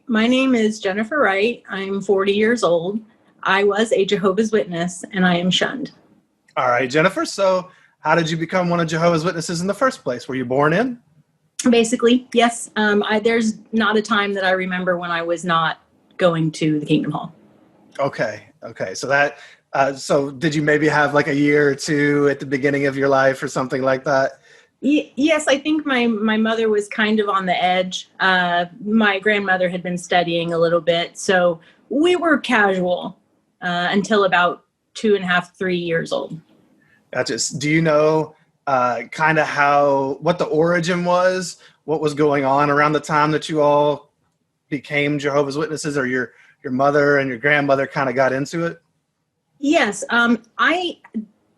My name is Jennifer Wright. I'm 40 years old. I was a Jehovah's Witness, and I am shunned. All right, Jennifer. So how did you become one of Jehovah's Witnesses in the first place? Were you born in? Basically, yes. There's not a time that I remember when I was not going to the Kingdom Hall. Okay. So did you maybe have like a year or two at the beginning of your life or something like that? Yes, I think my mother was kind of on the edge. My grandmother had been studying a little bit, so we were casual until about 2.5, 3 years old. Gotcha. Do you know kind of what the origin was, what was going on around the time that you all became Jehovah's Witnesses, or your mother and your grandmother kind of got into it? Yes, I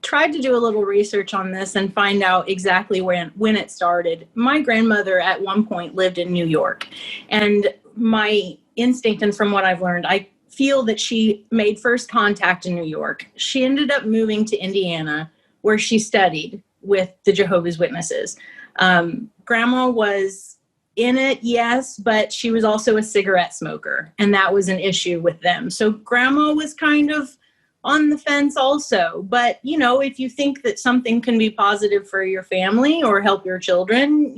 tried to do a little research on this and find out exactly when it started. My grandmother at one point lived in New York, and my instinct, and from what I've learned, I feel that she made first contact in New York. She ended up moving to Indiana, where she studied with the Jehovah's Witnesses. Grandma was in it, yes, but she was also a cigarette smoker, and that was an issue with them. So grandma was kind of on the fence also. But, if you think that something can be positive for your family or help your children,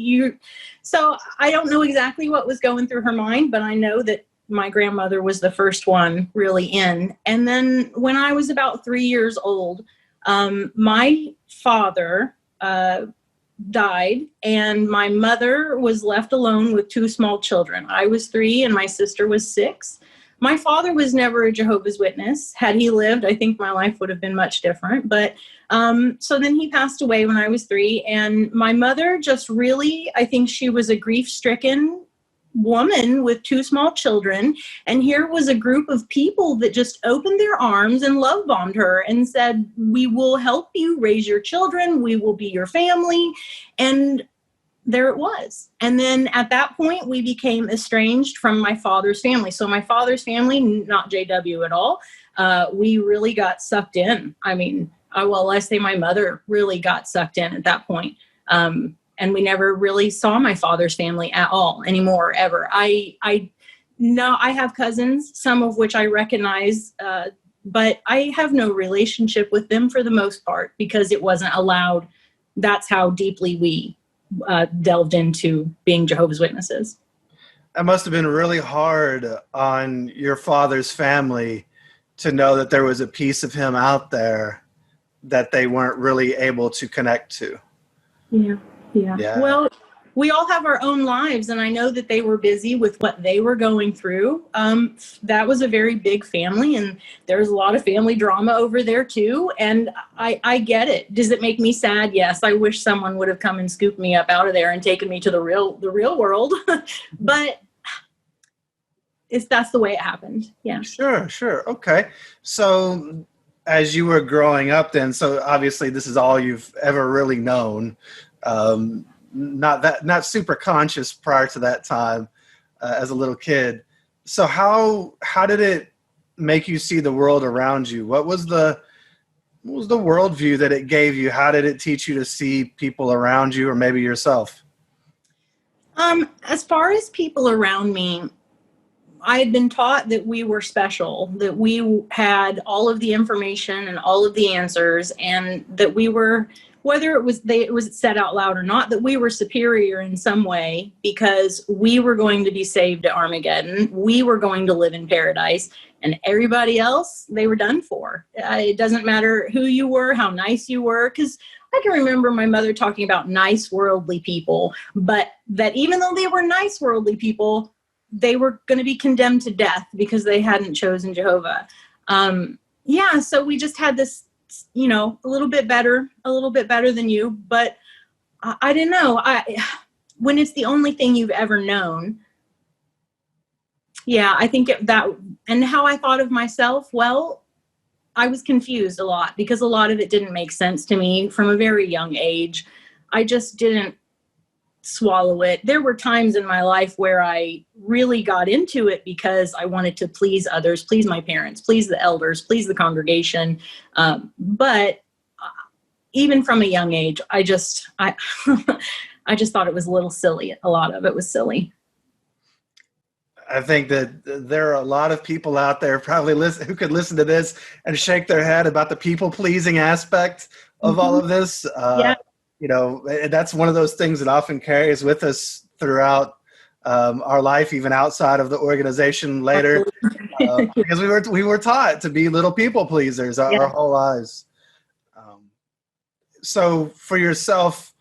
so I don't know exactly what was going through her mind, but I know that my grandmother was the first one really in. And then when I was about 3 years old, my father died, and my mother was left alone with 2 small children. I was 3 and my sister was 6. My father was never a Jehovah's Witness. Had he lived, I think my life would have been much different. But so then he passed away when I was 3. And my mother just really, I think she was a grief-stricken woman with 2 small children. And here was a group of people that just opened their arms and love bombed her and said, "We will help you raise your children. We will be your family." And there it was. And then at that point, we became estranged from my father's family. So my father's family, not JW at all, we really got sucked in. I say my mother really got sucked in at that point. And we never really saw my father's family at all anymore, ever. I know I have cousins, some of which I recognize, but I have no relationship with them for the most part because it wasn't allowed. That's how deeply we delved into being Jehovah's Witnesses. That must have been really hard on your father's family to know that there was a piece of him out there that they weren't really able to connect to. Yeah. Well, we all have our own lives, and I know that they were busy with what they were going through. That was a very big family, and there's a lot of family drama over there too. And I get it. Does it make me sad? Yes. I wish someone would have come and scooped me up out of there and taken me to the real world. But that's the way it happened. Yeah. Sure. Okay. So as you were growing up then, so obviously this is all you've ever really known. Not super conscious prior to that time as a little kid. So how did it make you see the world around you? What was the worldview that it gave you? How did it teach you to see people around you or maybe yourself? As far as people around me, I had been taught that we were special, that we had all of the information and all of the answers, and that we were, whether it was said out loud or not, that we were superior in some way because we were going to be saved at Armageddon. We were going to live in paradise, and everybody else, they were done for. It doesn't matter who you were, how nice you were, because I can remember my mother talking about nice worldly people, but that even though they were nice worldly people, they were going to be condemned to death because they hadn't chosen Jehovah. So we just had this, a little bit better than you, but I didn't know. When it's the only thing you've ever known, I think and how I thought of myself, well, I was confused a lot because a lot of it didn't make sense to me from a very young age. I just didn't swallow it. There were times in my life where I really got into it because I wanted to please others, please my parents, please the elders, please the congregation. But even from a young age, I just thought it was a little silly. A lot of it was silly. I think that there are a lot of people out there probably who could listen to this and shake their head about the people pleasing aspect of all of this. Yeah. That's one of those things that often carries with us throughout our life, even outside of the organization later, because we were taught to be little people pleasers our whole lives. So for yourself,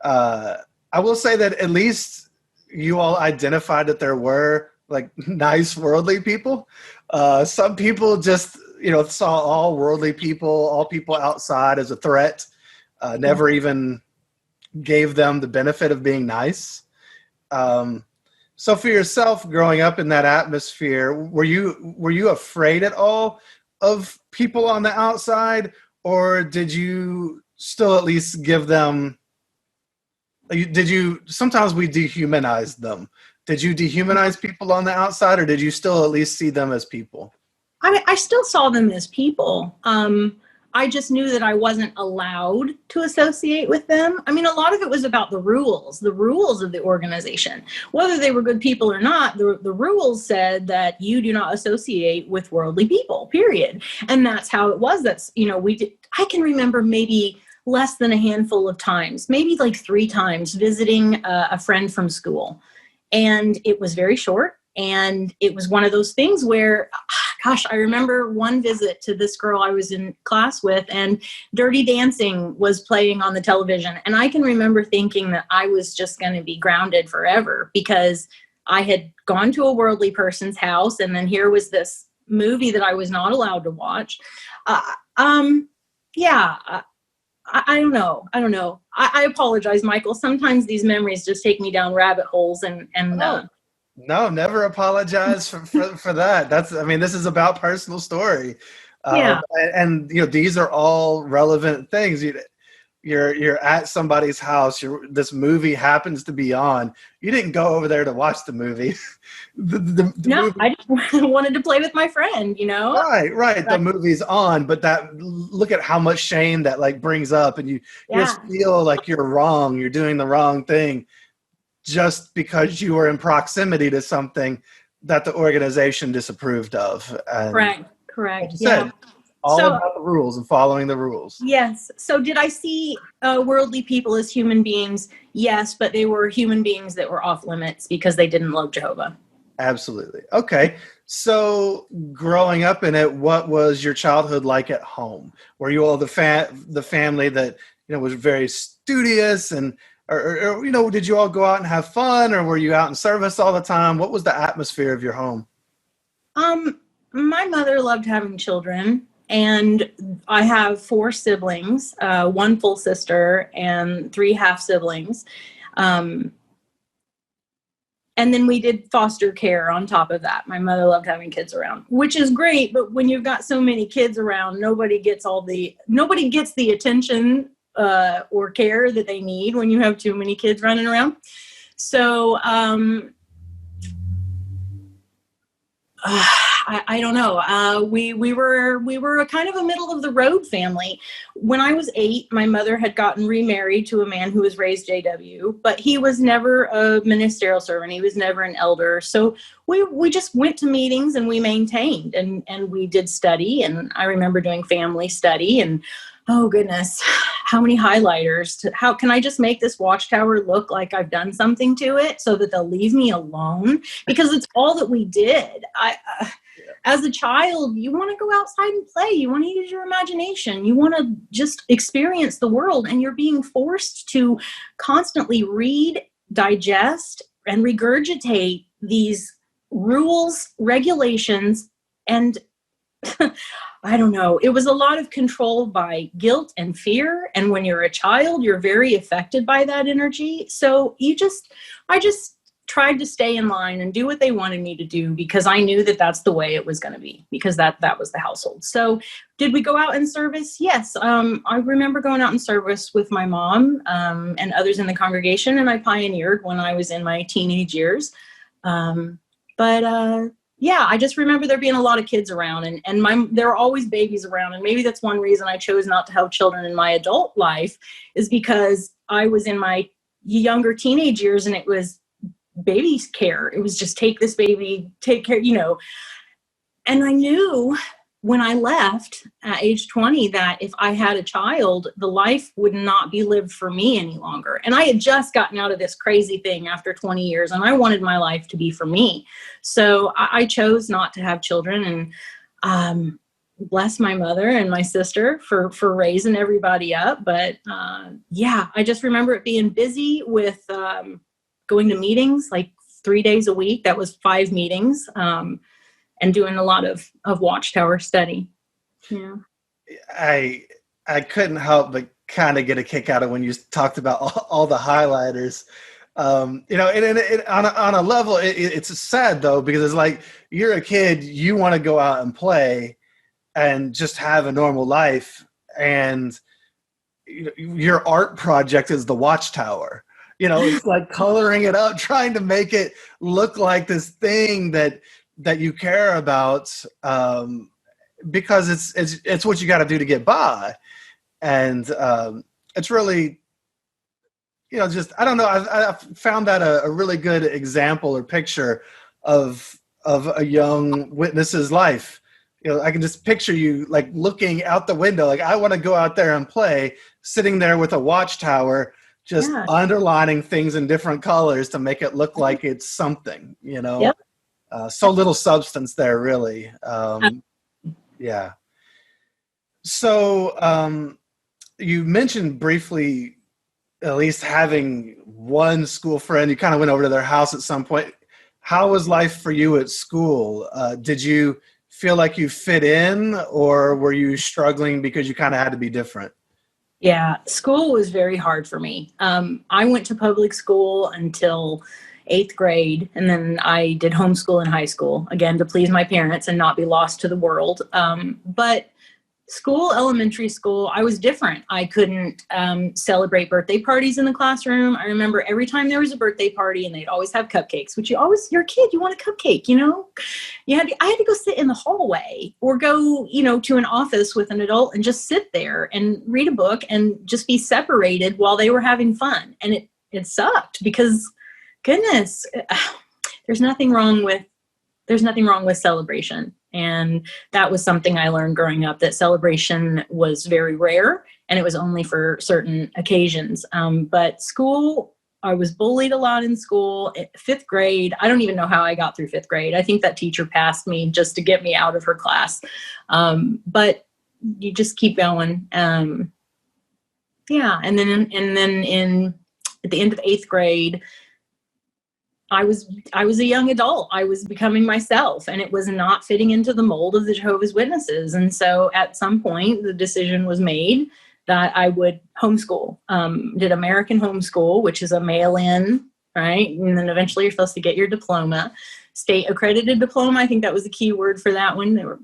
I will say that at least you all identified that there were like nice worldly people. Some people just, saw all worldly people, all people outside as a threat, never even gave them the benefit of being nice. So for yourself, growing up in that atmosphere, were you afraid at all of people on the outside, or did you still at least give them? Sometimes we dehumanize them. Did you dehumanize people on the outside, or did you still at least see them as people? I still saw them as people. I just knew that I wasn't allowed to associate with them. I mean, a lot of it was about the rules of the organization. Whether they were good people or not, the rules said that you do not associate with worldly people, period. And that's how it was. I can remember maybe less than a handful of times, maybe like 3 times, visiting a friend from school. And it was very short. And it was one of those things where, I remember one visit to this girl I was in class with, and Dirty Dancing was playing on the television. And I can remember thinking that I was just going to be grounded forever, because I had gone to a worldly person's house, and then here was this movie that I was not allowed to watch. I don't know. I apologize, Michael. Sometimes these memories just take me down rabbit holes, and no, never apologize for that. This is about personal story. And these are all relevant things. You're at somebody's house. This movie happens to be on. You didn't go over there to watch the movie. the movie, I just wanted to play with my friend, Right. The movie's on, but look at how much shame that brings up, and you just feel like you're wrong. You're doing the wrong thing, just because you were in proximity to something that the organization disapproved of. And correct. Like you said, about the rules and following the rules. Yes. So did I see worldly people as human beings? Yes, but they were human beings that were off limits because they didn't love Jehovah. Absolutely. Okay. So growing up in it, what was your childhood like at home? Were you all the family that, was very studious, and or did you all go out and have fun, or were you out in service all the time? What was the atmosphere of your home? My mother loved having children, and I have 4 siblings, 1 full sister and 3 half siblings. And then we did foster care on top of that. My mother loved having kids around, which is great. But when you've got so many kids around, nobody gets the attention or care that they need when you have too many kids running around. So I don't know. We were a kind of a middle of the road family. When I was 8, my mother had gotten remarried to a man who was raised JW, but he was never a ministerial servant. He was never an elder. So we just went to meetings, and we maintained, and we did study. And I remember doing family study, and oh goodness, how many highlighters? How can I just make this watchtower look like I've done something to it so that they'll leave me alone? Because it's all that we did. As a child, you want to go outside and play. You want to use your imagination. You want to just experience the world, and you're being forced to constantly read, digest, and regurgitate these rules, regulations, and I don't know. It was a lot of control by guilt and fear. And when you're a child, you're very affected by that energy. So I just tried to stay in line and do what they wanted me to do, because I knew that that's the way it was going to be, because that was the household. So did we go out in service? Yes. I remember going out in service with my mom and others in the congregation. And I pioneered when I was in my teenage years. Yeah, I just remember there being a lot of kids around, and there were always babies around. And maybe that's one reason I chose not to have children in my adult life, is because I was in my younger teenage years, and it was baby care. It was just take this baby, take care, And I knew when I left at age 20 that if I had a child, the life would not be lived for me any longer. And I had just gotten out of this crazy thing after 20 years, and I wanted my life to be for me. So I chose not to have children, and bless my mother and my sister for raising everybody up. But I just remember it being busy with going to meetings like 3 days a week. That was 5 meetings. And doing a lot of Watchtower study. Yeah. I couldn't help but kind of get a kick out of when you talked about all the highlighters. On a level, it's sad though, because it's like you're a kid, you want to go out and play and just have a normal life, and your art project is the Watchtower. It's like coloring it up, trying to make it look like this thing that you care about, because it's what you got to do to get by. And it's really, just, I don't know. I found that a really good example or picture of a young witness's life. I can just picture you like looking out the window, like I want to go out there and play, sitting there with a Watchtower, just underlining things in different colors to make it look like it's something, Yep. So little substance there, really. Yeah. So you mentioned briefly, at least having one school friend. You kind of went over to their house at some point. How was life for you at school? Did you feel like you fit in, or were you struggling because you kind of had to be different? Yeah, school was very hard for me. I went to public school until 8th grade, and then I did homeschool in high school, again, to please my parents and not be lost to the world. But elementary school, I was different. I couldn't celebrate birthday parties in the classroom. I remember every time there was a birthday party, and they'd always have cupcakes, which you're a kid, you want a cupcake, I had to go sit in the hallway or go, to an office with an adult and just sit there and read a book and just be separated while they were having fun. And it sucked because, goodness, there's nothing wrong with celebration. And that was something I learned growing up, that celebration was very rare and it was only for certain occasions. But school, I was bullied a lot in school. 5th grade, I don't even know how I got through 5th grade. I think that teacher passed me just to get me out of her class. But you just keep going. And then at the end of 8th grade, I was a young adult. I was becoming myself, and it was not fitting into the mold of the Jehovah's Witnesses. And so at some point, the decision was made that I would homeschool. Did American homeschool, which is a mail-in, right? And then eventually you're supposed to get your diploma, state accredited diploma. I think that was the key word for that one.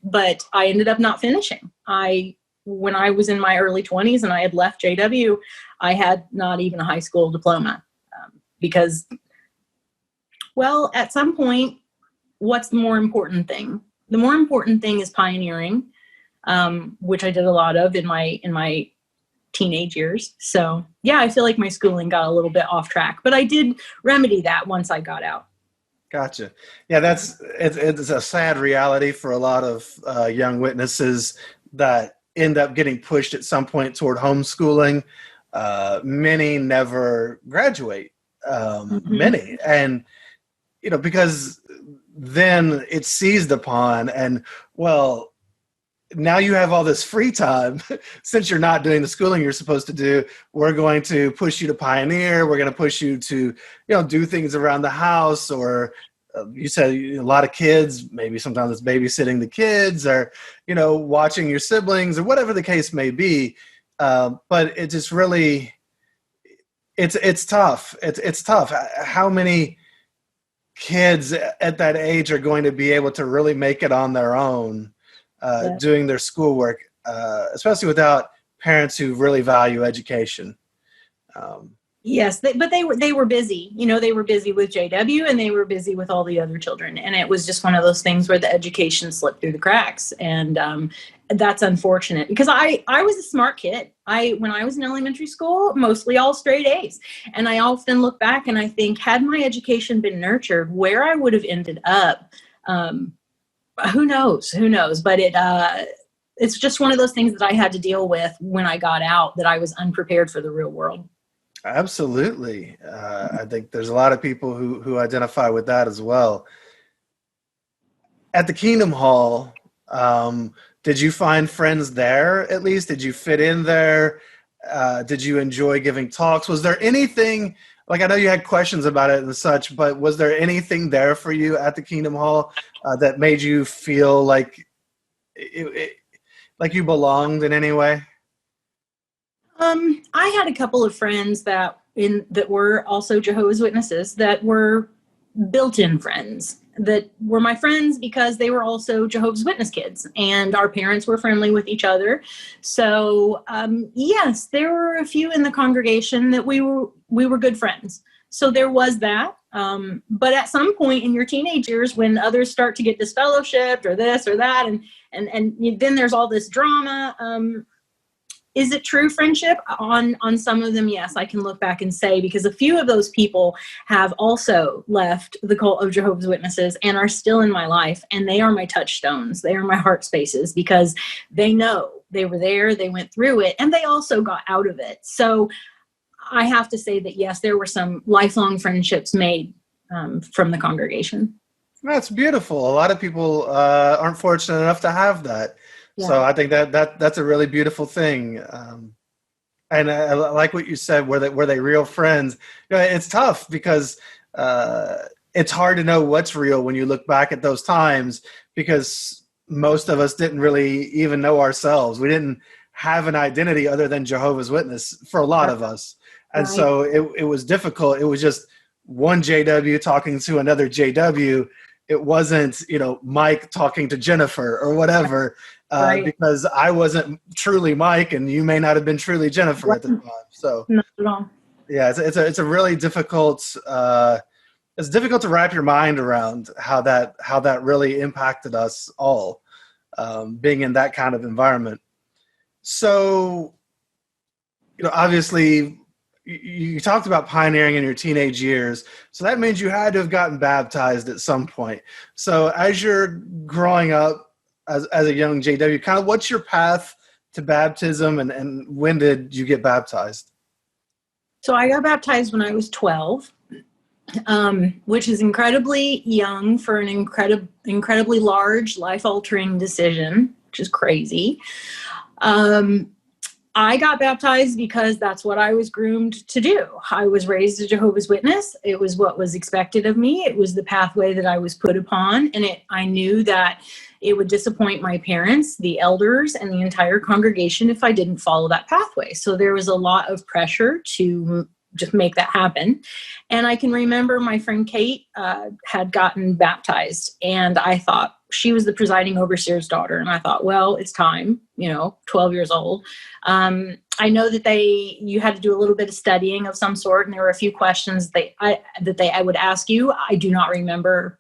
But I ended up not finishing. When I was in my early 20s and I had left JW, I had not even a high school diploma because, well, at some point, what's the more important thing? The more important thing is pioneering, which I did a lot of in my teenage years. So yeah, I feel like my schooling got a little bit off track, but I did remedy that once I got out. Gotcha. Yeah, it's a sad reality for a lot of young witnesses that end up getting pushed at some point toward homeschooling. Many never graduate. Many, and because then it's seized upon, and well, now you have all this free time since you're not doing the schooling you're supposed to do. We're going to push you to pioneer. We're going to push you to, do things around the house, or you said a lot of kids, maybe sometimes it's babysitting the kids, or, watching your siblings, or whatever the case may be. But it just really, it's tough. It's tough. How many kids at that age are going to be able to really make it on their own, doing their schoolwork, especially without parents who really value education. Yes, but they were busy. You know, they were busy with JW and they were busy with all the other children. And it was just one of those things where the education slipped through the cracks. And that's unfortunate because I was a smart kid. When I was in elementary school, mostly all straight A's. And I often look back and I think, had my education been nurtured, where I would have ended up, who knows? Who knows? But it's just one of those things that I had to deal with when I got out, that I was unprepared for the real world. Absolutely. I think there's a lot of people who identify with that as well. At the Kingdom Hall, did you find friends there at least? Did you fit in there? Did you enjoy giving talks? Was there anything, like I know you had questions about it and such, but was there anything there for you at the Kingdom Hall that made you feel like like you belonged in any way? I had a couple of friends that were also Jehovah's Witnesses, that were built-in friends, that were my friends because they were also Jehovah's Witness kids, and our parents were friendly with each other. So yes, there were a few in the congregation that we were good friends. So there was that. But at some point in your teenage years, when others start to get disfellowshipped or this or that, and then there's all this drama. Is it true friendship? On some of them, yes, I can look back and say, because a few of those people have also left the cult of Jehovah's Witnesses and are still in my life, and they are my touchstones. They are my heart spaces because they know they were there, they went through it, and they also got out of it. So I have to say that, yes, there were some lifelong friendships made from the congregation. That's beautiful. A lot of people aren't fortunate enough to have that. Yeah. So I think that's a really beautiful thing. And I like what you said, were they real friends? You know, it's tough because it's hard to know what's real when you look back at those times, because most of us didn't really even know ourselves. We didn't have an identity other than Jehovah's Witness for a lot of us. And so it was difficult. It was just one JW talking to another JW. It wasn't, Mike talking to Jennifer or whatever, because I wasn't truly Mike and you may not have been truly Jennifer at the time. So, not at all. Yeah, it's a really difficult. It's difficult to wrap your mind around how that really impacted us all, being in that kind of environment. So, obviously, you talked about pioneering in your teenage years. So that means you had to have gotten baptized at some point. So as you're growing up as a young JW, kind of what's your path to baptism, and when did you get baptized? So I got baptized when I was 12, which is incredibly young for an incredibly large, life-altering decision, which is crazy. I got baptized because that's what I was groomed to do. I was raised a Jehovah's Witness. It was what was expected of me. It was the pathway that I was put upon. And I knew that it would disappoint my parents, the elders, and the entire congregation if I didn't follow that pathway. So there was a lot of pressure to just make that happen. And I can remember my friend Kate had gotten baptized, and I thought, she was the presiding overseer's daughter. And I thought, well, it's time, 12 years old. I know that you had to do a little bit of studying of some sort. And there were a few questions I would ask you. I do not remember.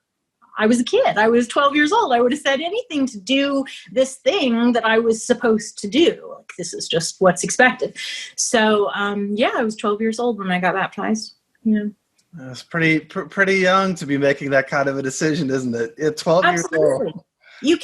I was a kid. I was 12 years old. I would have said anything to do this thing that I was supposed to do. Like, this is just what's expected. So, I was 12 years old when I got baptized. Yeah. It's pretty young to be making that kind of a decision, isn't it? At 12 Absolutely. years old. You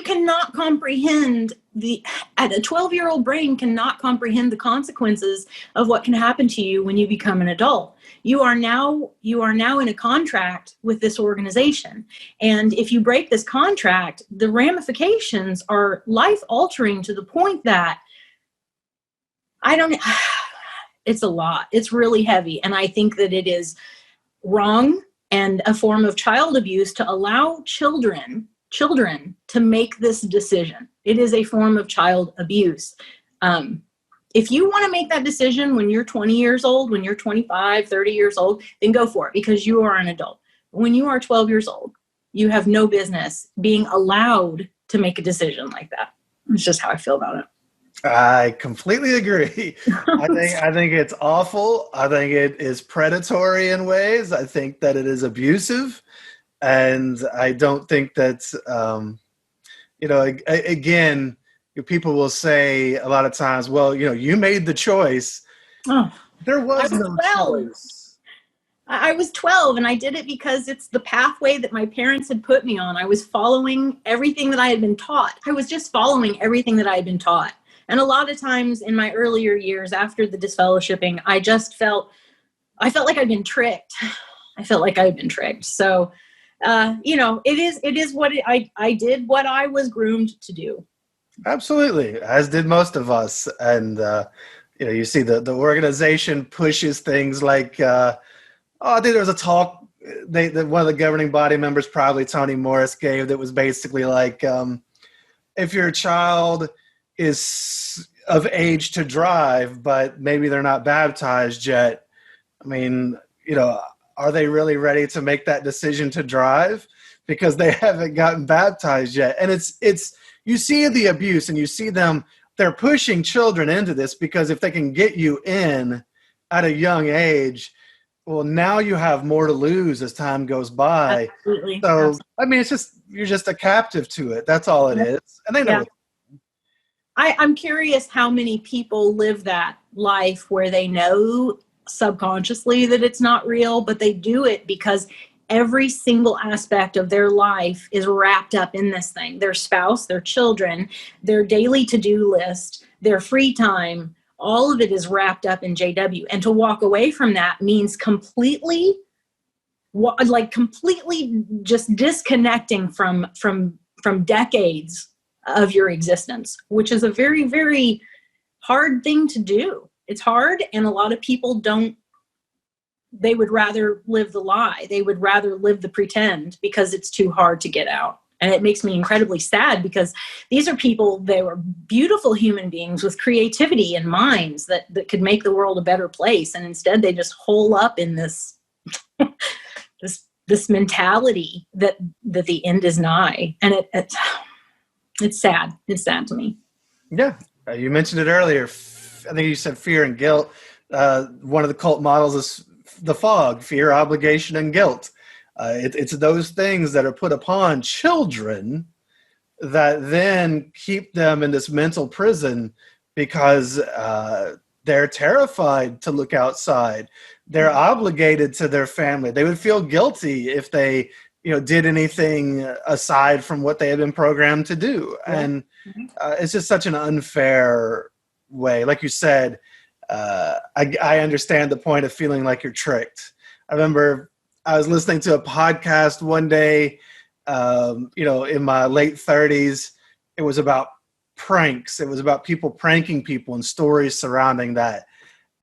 cannot comprehend a 12-year-old brain cannot comprehend the consequences of what can happen to you when you become an adult. You are now in a contract with this organization. And if you break this contract, the ramifications are life-altering to the point that it's a lot. It's really heavy. And I think that it is wrong and a form of child abuse to allow children to make this decision. It is a form of child abuse. If you want to make that decision when you're 20 years old, when you're 25, 30 years old, then go for it, because you are an adult. When you are 12 years old, you have no business being allowed to make a decision like that. It's just how I feel about it. I completely agree. I think it's awful. I think it is predatory in ways. I think that it is abusive, and I don't think that again, people will say a lot of times, well, you made the choice. Oh, There I was was no 12. choice. I was 12 and I did it because it's the pathway that my parents had put me on. I was following everything that I had been taught. I was just following everything that I had been taught. And a lot of times in my earlier years after the disfellowshipping, I felt like I'd been tricked. I felt like I'd been tricked. So, it is I did what I was groomed to do. Absolutely, as did most of us. And you see the organization pushes things like, I think there was a talk that one of the governing body members, probably Toni Morris, gave that was basically like, if your child is of age to drive, but maybe they're not baptized yet, I mean, are they really ready to make that decision to drive because they haven't gotten baptized yet? And it's you see the abuse, and you see they're pushing children into this because if they can get you in at a young age, well, now you have more to lose as time goes by. Absolutely. So, Absolutely. I mean, you're just a captive to it. That's all it is. And they know Yeah. I'm curious how many people live that life where they know subconsciously that it's not real, but they do it because every single aspect of their life is wrapped up in this thing. Their spouse, their children, their daily to-do list, their free time, all of it is wrapped up in JW. And to walk away from that means completely just disconnecting from decades of your existence, which is a very, very hard thing to do. It's hard, and a lot of people they would rather live the lie. They would rather live the pretend because it's too hard to get out. And it makes me incredibly sad because these are people, they were beautiful human beings with creativity and minds that could make the world a better place. And instead they just hole up in this this mentality that the end is nigh. And it's sad. It's sad to me. Yeah. You mentioned it earlier. I think you said fear and guilt. One of the cult models is the fog, fear, obligation, and guilt. It's those things that are put upon children that then keep them in this mental prison because they're terrified to look outside. They're obligated to their family. They would feel guilty if they, did anything aside from what they had been programmed to do. Yeah. And it's just such an unfair way. Like you said, I understand the point of feeling like you're tricked. I remember I was listening to a podcast one day, in my late 30s. It was about pranks. It was about people pranking people and stories surrounding that.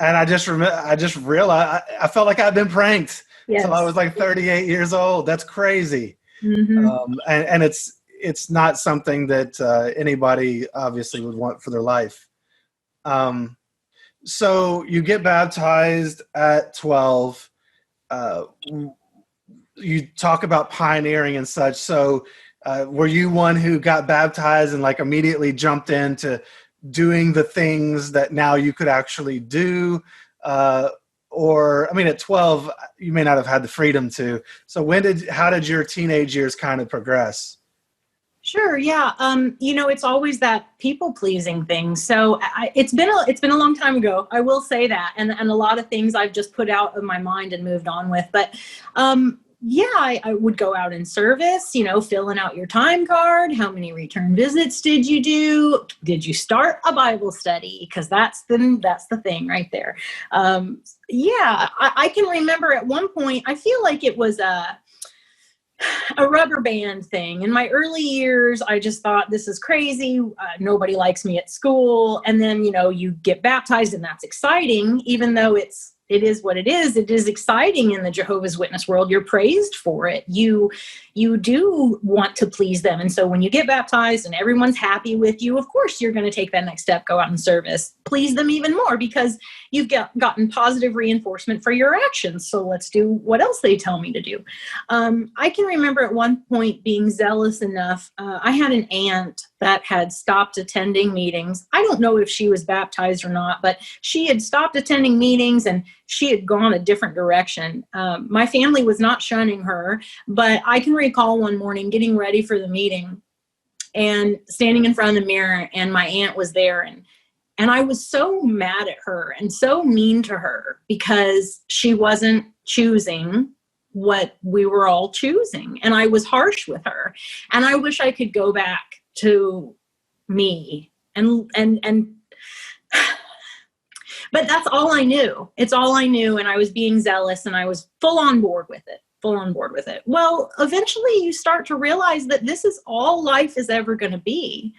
And I just realized I felt like I'd been pranked until I was like 38 years old. That's crazy. Mm-hmm. And it's not something that anybody obviously would want for their life. So you get baptized at 12. You talk about pioneering and such. So were you one who got baptized and like immediately jumped into doing the things that now you could actually do? Or, I mean, at 12, you may not have had the freedom to. So how did your teenage years kind of progress? Sure. Yeah. It's always that people pleasing thing. So it's been a long time ago. I will say that. And a lot of things I've just put out of my mind and moved on with. But I would go out in service, filling out your time card. How many return visits did you do? Did you start a Bible study? Because that's the thing right there. I can remember at one point, I feel like it was a rubber band thing. In my early years, I just thought, this is crazy. Nobody likes me at school. And then, you get baptized and that's exciting, even though it is what it is. It is exciting in the Jehovah's Witness world. You're praised for it. You do want to please them. And so when you get baptized and everyone's happy with you, of course, you're going to take that next step, go out in service, please them even more because you've gotten positive reinforcement for your actions. So let's do what else they tell me to do. I can remember at one point being zealous enough. I had an aunt that had stopped attending meetings. I don't know if she was baptized or not, but she had stopped attending meetings and she had gone a different direction. My family was not shunning her, but I can recall one morning getting ready for the meeting and standing in front of the mirror, and my aunt was there, and I was so mad at her and so mean to her because she wasn't choosing what we were all choosing. And I was harsh with her. And I wish I could go back to me and but that's all I knew. It's all I knew. And I was being zealous and I was full on board with it. Well, eventually you start to realize that this is all life is ever going to be.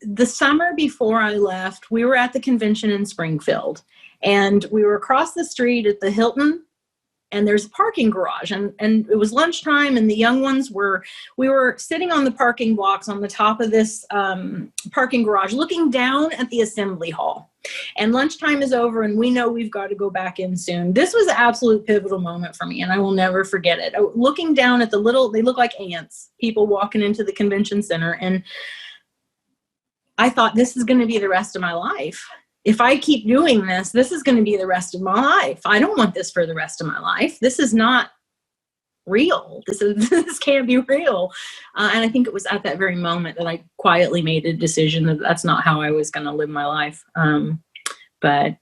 The summer before I left, we were at the convention in Springfield, and we were across the street at the Hilton, and there's a parking garage, and it was lunchtime, and the young ones we were sitting on the parking blocks on the top of this parking garage looking down at the assembly hall. And lunchtime is over, and we know we've got to go back in soon. This was an absolute pivotal moment for me, and I will never forget it. Looking down at they look like ants, people walking into the convention center, and I thought, this is going to be the rest of my life. If I keep doing this, this is going to be the rest of my life. I don't want this for the rest of my life. This is not real. This can't be real. And I think it was at that very moment that I quietly made a decision that that's not how I was going to live my life. But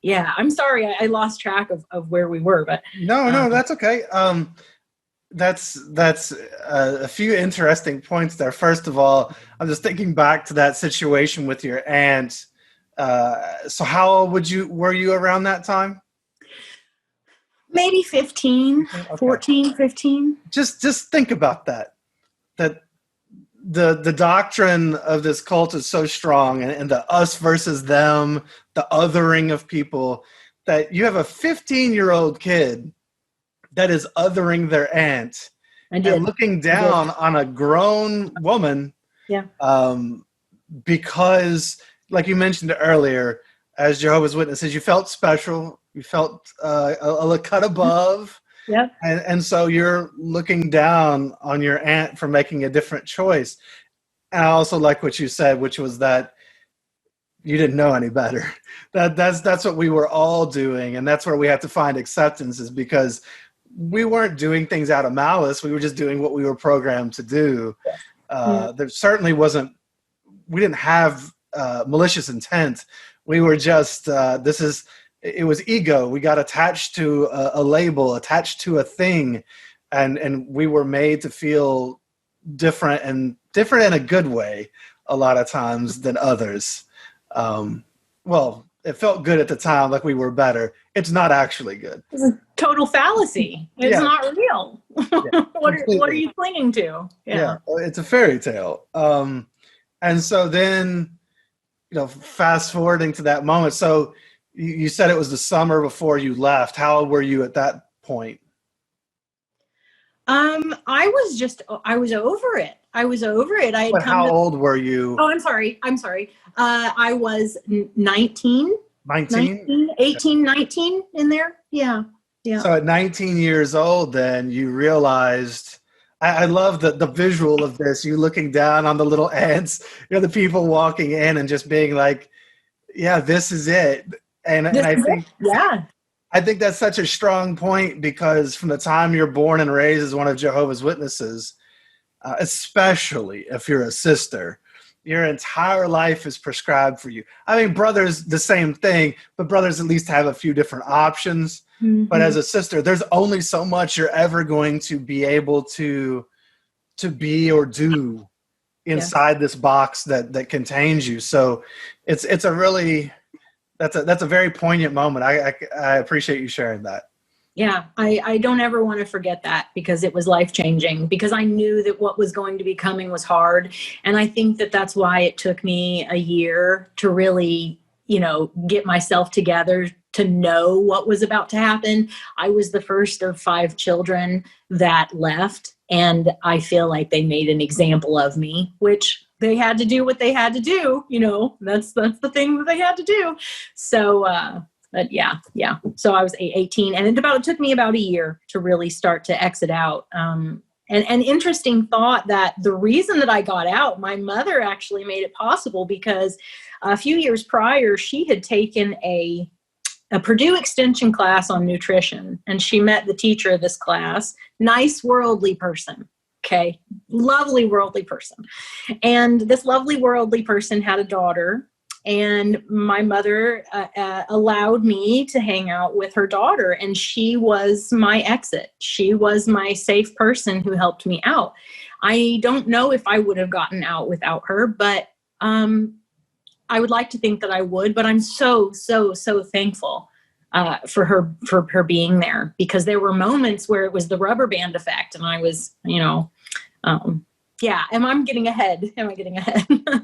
yeah, I'm sorry. I lost track of where we were, but no, that's okay. That's a few interesting points there. First of all, I'm just thinking back to that situation with your aunt. So how old were you around that time? Maybe 15, okay. 14, 15. Just think about that the doctrine of this cult is so strong, and the us versus them, the othering of people, that you have a 15-year-old kid that is othering their aunt and looking down on a grown woman. Yeah. Because, like you mentioned earlier, as Jehovah's Witnesses, you felt special. You felt a cut above. Yeah. And so you're looking down on your aunt for making a different choice. And I also like what you said, which was that you didn't know any better. That's what we were all doing. And that's where we have to find acceptance, is because we weren't doing things out of malice. We were just doing what we were programmed to do. There certainly wasn't, we didn't have malicious intent. We were just, it was ego. We got attached to a label, attached to a thing. And we were made to feel different in a good way a lot of times than others. Well, it felt good at the time, like we were better. It's not actually good. It's a total fallacy. It's not real. Yeah, what are you clinging to? Yeah, it's a fairy tale. And so then, fast forwarding to that moment. So you said it was the summer before you left. How old were you at that point? I was over it. How old were you? Oh, I'm sorry. I was 19. 18, 19 in there. Yeah. So at 19 years old, then you realized, I love the visual of this, you looking down on the little ants, the people walking in and just being like, yeah, this is it. And I think that's such a strong point, because from the time you're born and raised as one of Jehovah's Witnesses, especially if you're a sister, your entire life is prescribed for you. I mean, brothers, the same thing, but brothers at least have a few different options. Mm-hmm. But as a sister, there's only so much you're ever going to be able to be or do inside this box that contains you. So it's a really, that's a very poignant moment. I appreciate you sharing that. Yeah, I don't ever want to forget that, because it was life-changing, because I knew that what was going to be coming was hard. And I think that that's why it took me a year to really, get myself together to know what was about to happen. I was the first of 5 children that left, and I feel like they made an example of me, which they had to do what they had to do. That's the thing that they had to do. So, but yeah. So I was 18, and it took me about a year to really start to exit out. And interesting thought that the reason that I got out, my mother actually made it possible because a few years prior, she had taken a Purdue Extension class on nutrition, and she met the teacher of this class. Nice worldly person. Okay. Lovely worldly person. And this lovely worldly person had a daughter, and my mother allowed me to hang out with her daughter, and she was my exit. She was my safe person who helped me out. I don't know if I would have gotten out without her, but I would like to think that I would, but I'm so thankful for her being there, because there were moments where it was the rubber band effect, and I was, yeah. Am I getting ahead?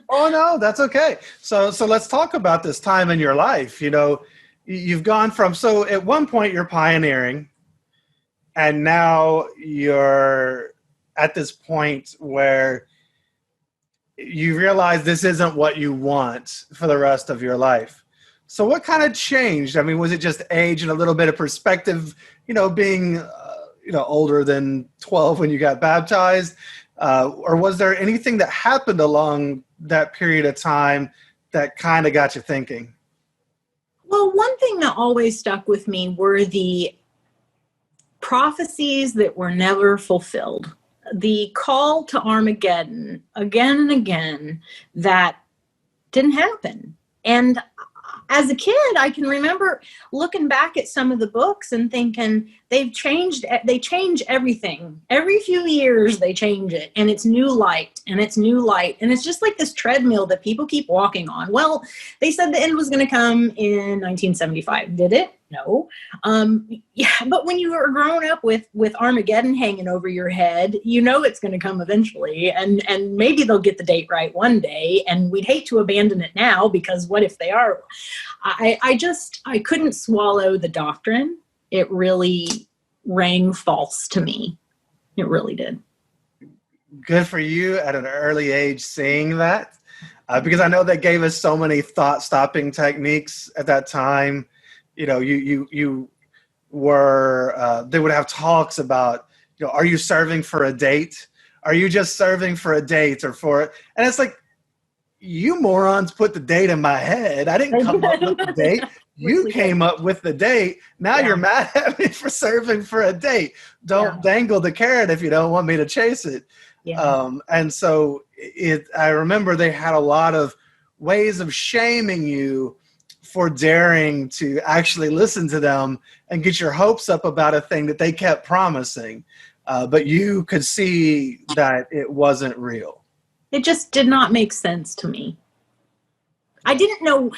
Oh no, that's okay. So let's talk about this time in your life. You've gone from, so at one point you're pioneering, and now you're at this point where you realize this isn't what you want for the rest of your life. So what kind of changed? I mean, was it just age and a little bit of perspective, being, older than 12 when you got baptized? Or was there anything that happened along that period of time that kind of got you thinking? Well, one thing that always stuck with me were the prophecies that were never fulfilled. The call to Armageddon again and again that didn't happen. And as a kid, I can remember looking back at some of the books and thinking they change everything. Every few years they change it, and it's new light, and it's new light. And it's just like this treadmill that people keep walking on. Well, they said the end was going to come in 1975. Did it? No. Yeah, but when you are grown up with Armageddon hanging over your head, it's going to come eventually, and maybe they'll get the date right one day, and we'd hate to abandon it now, because what if they are? I couldn't swallow the doctrine. It really rang false to me. It really did. Good for you at an early age seeing that, because I know they gave us so many thought-stopping techniques at that time. You were, they would have talks about, are you serving for a date? Are you just serving for a date or for it? And it's like, you morons put the date in my head. I didn't come up with the date. You came up with the date. Now you're mad at me for serving for a date. Don't dangle the carrot if you don't want me to chase it. Yeah. And so I remember they had a lot of ways of shaming you for daring to actually listen to them and get your hopes up about a thing that they kept promising. But you could see that it wasn't real. It just did not make sense to me. I didn't know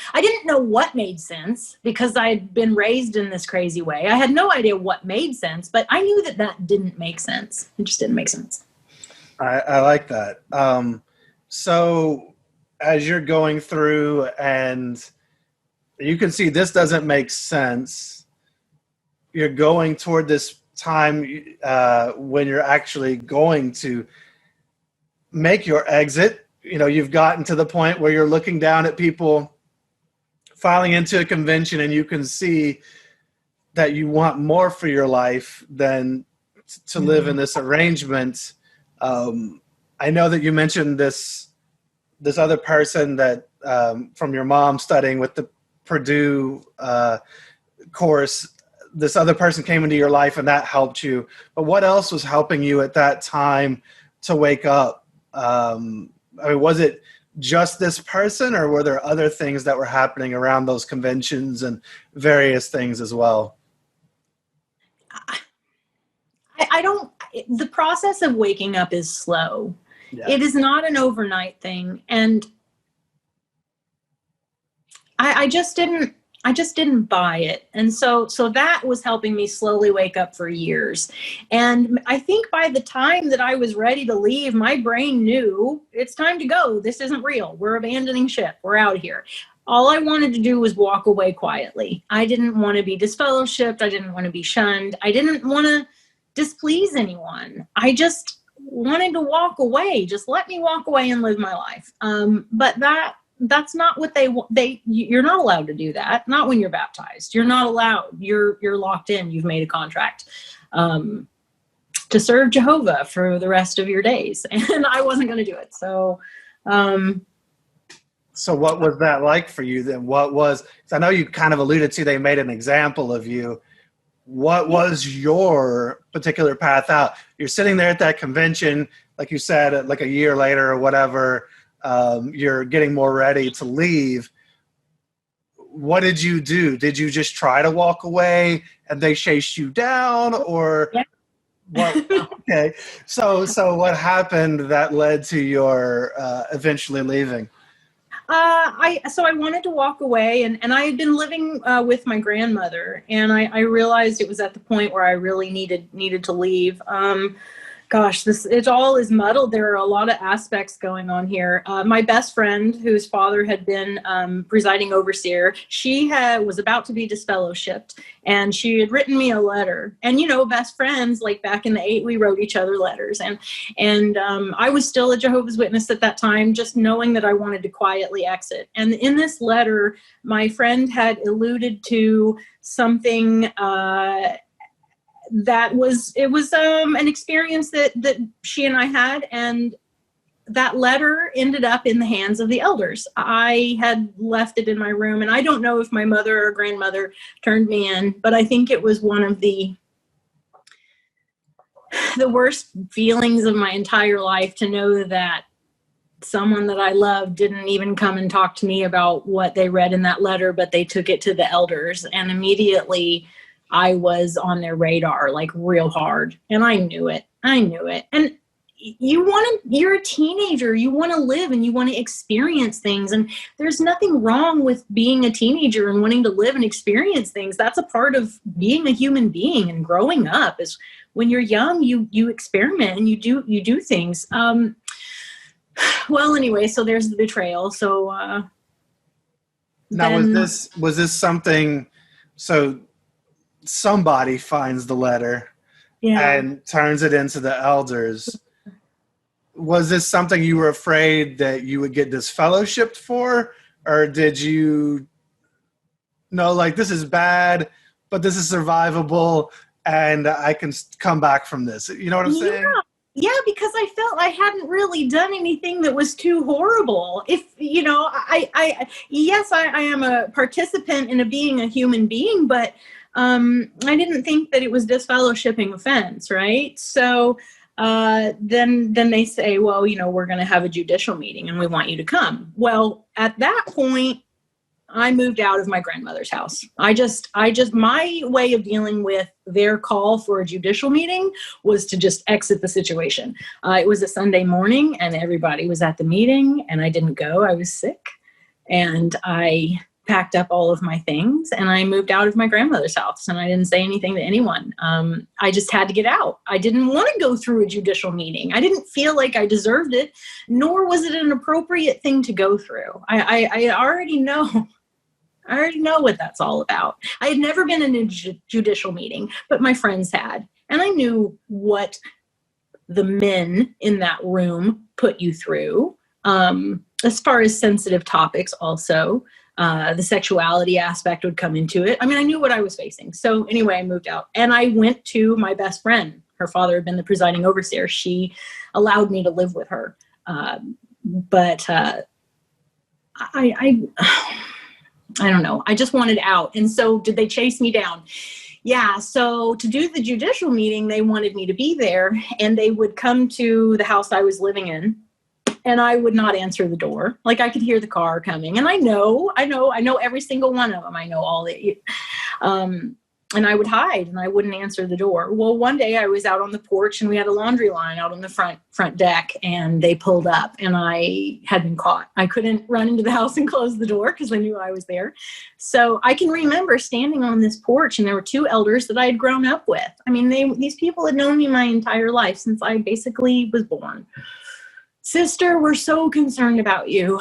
what made sense, because I had been raised in this crazy way. I had no idea what made sense, but I knew that didn't make sense. It just didn't make sense. I like that. So as you're going through and you can see this doesn't make sense, you're going toward this time when you're actually going to make your exit. You've gotten to the point where you're looking down at people filing into a convention, and you can see that you want more for your life than to live in this arrangement. I know that you mentioned this other person that from your mom studying with the Purdue course. This other person came into your life, and that helped you. But what else was helping you at that time to wake up? Was it just this person, or were there other things that were happening around those conventions and various things as well? The process of waking up is slow. Yeah. It is not an overnight thing. And I just didn't buy it. And so that was helping me slowly wake up for years. And I think by the time that I was ready to leave, my brain knew it's time to go. This isn't real. We're abandoning ship. We're out here. All I wanted to do was walk away quietly. I didn't want to be disfellowshipped. I didn't want to be shunned. I didn't want to displease anyone. I just wanted to walk away. Just let me walk away and live my life. But that's not what you're not allowed to do that. Not when you're baptized. You're not allowed. You're locked in. You've made a contract. to serve Jehovah for the rest of your days. And I wasn't going to do it. So, so what was that like for you then? What was, 'cause I know you kind of alluded to, they made an example of you. What was your particular path out? You're sitting there at that convention, like you said, like a year later or whatever, you're getting more ready to leave. What did you do? Did you just try to walk away and they chased you down, or yeah. what? Okay. So what happened that led to your eventually leaving? I wanted to walk away, and I had been living with my grandmother, and I realized it was at the point where I really needed to leave. Gosh, it all is muddled. There are a lot of aspects going on here. My best friend, whose father had been presiding overseer, she was about to be disfellowshipped, and she had written me a letter. And best friends, like back in the '80s, we wrote each other letters. And I was still a Jehovah's Witness at that time, just knowing that I wanted to quietly exit. And in this letter, my friend had alluded to something. It was an experience that she and I had, and that letter ended up in the hands of the elders. I had left it in my room, and I don't know if my mother or grandmother turned me in, but I think it was one of the worst feelings of my entire life to know that someone that I loved didn't even come and talk to me about what they read in that letter, but they took it to the elders, and immediately I was on their radar, like real hard. And I knew it. And you're a teenager, you want to live and you want to experience things. And there's nothing wrong with being a teenager and wanting to live and experience things. That's a part of being a human being and growing up. Is when you're young, you experiment and you do things. Well, anyway, so there's the betrayal. So, now was this something, so somebody finds the letter and turns it into the elders. Was this something you were afraid that you would get disfellowshipped for? Or did you know, like, this is bad, but this is survivable and I can come back from this? You know what I'm saying? Yeah, because I felt I hadn't really done anything that was too horrible. If, yes, I am a participant in being a human being, but I didn't think that it was disfellowshipping offense, right? So then they say, well, we're going to have a judicial meeting and we want you to come. Well, at that point, I moved out of my grandmother's house. My way of dealing with their call for a judicial meeting was to just exit the situation. It was a Sunday morning and everybody was at the meeting and I didn't go. I was sick, and I packed up all of my things and I moved out of my grandmother's house, and I didn't say anything to anyone. I just had to get out. I didn't want to go through a judicial meeting. I didn't feel like I deserved it, nor was it an appropriate thing to go through. I already know what that's all about. I had never been in a judicial meeting, but my friends had. And I knew what the men in that room put you through, as far as sensitive topics also. The sexuality aspect would come into it. I mean, I knew what I was facing. So anyway, I moved out. And I went to my best friend. Her father had been the presiding overseer. She allowed me to live with her. But I don't know. I just wanted out. And so did they chase me down? Yeah. So to do the judicial meeting, they wanted me to be there, and they would come to the house I was living in, and I would not answer the door. Like, I could hear the car coming, and I know every single one of them. I know all the, and I would hide and I wouldn't answer the door. Well, one day I was out on the porch and we had a laundry line out on the front deck, and they pulled up and I had been caught. I couldn't run into the house and close the door because I knew I was there. So I can remember standing on this porch, and there were two elders that I had grown up with. I mean, these people had known me my entire life since I basically was born. Sister, we're so concerned about you.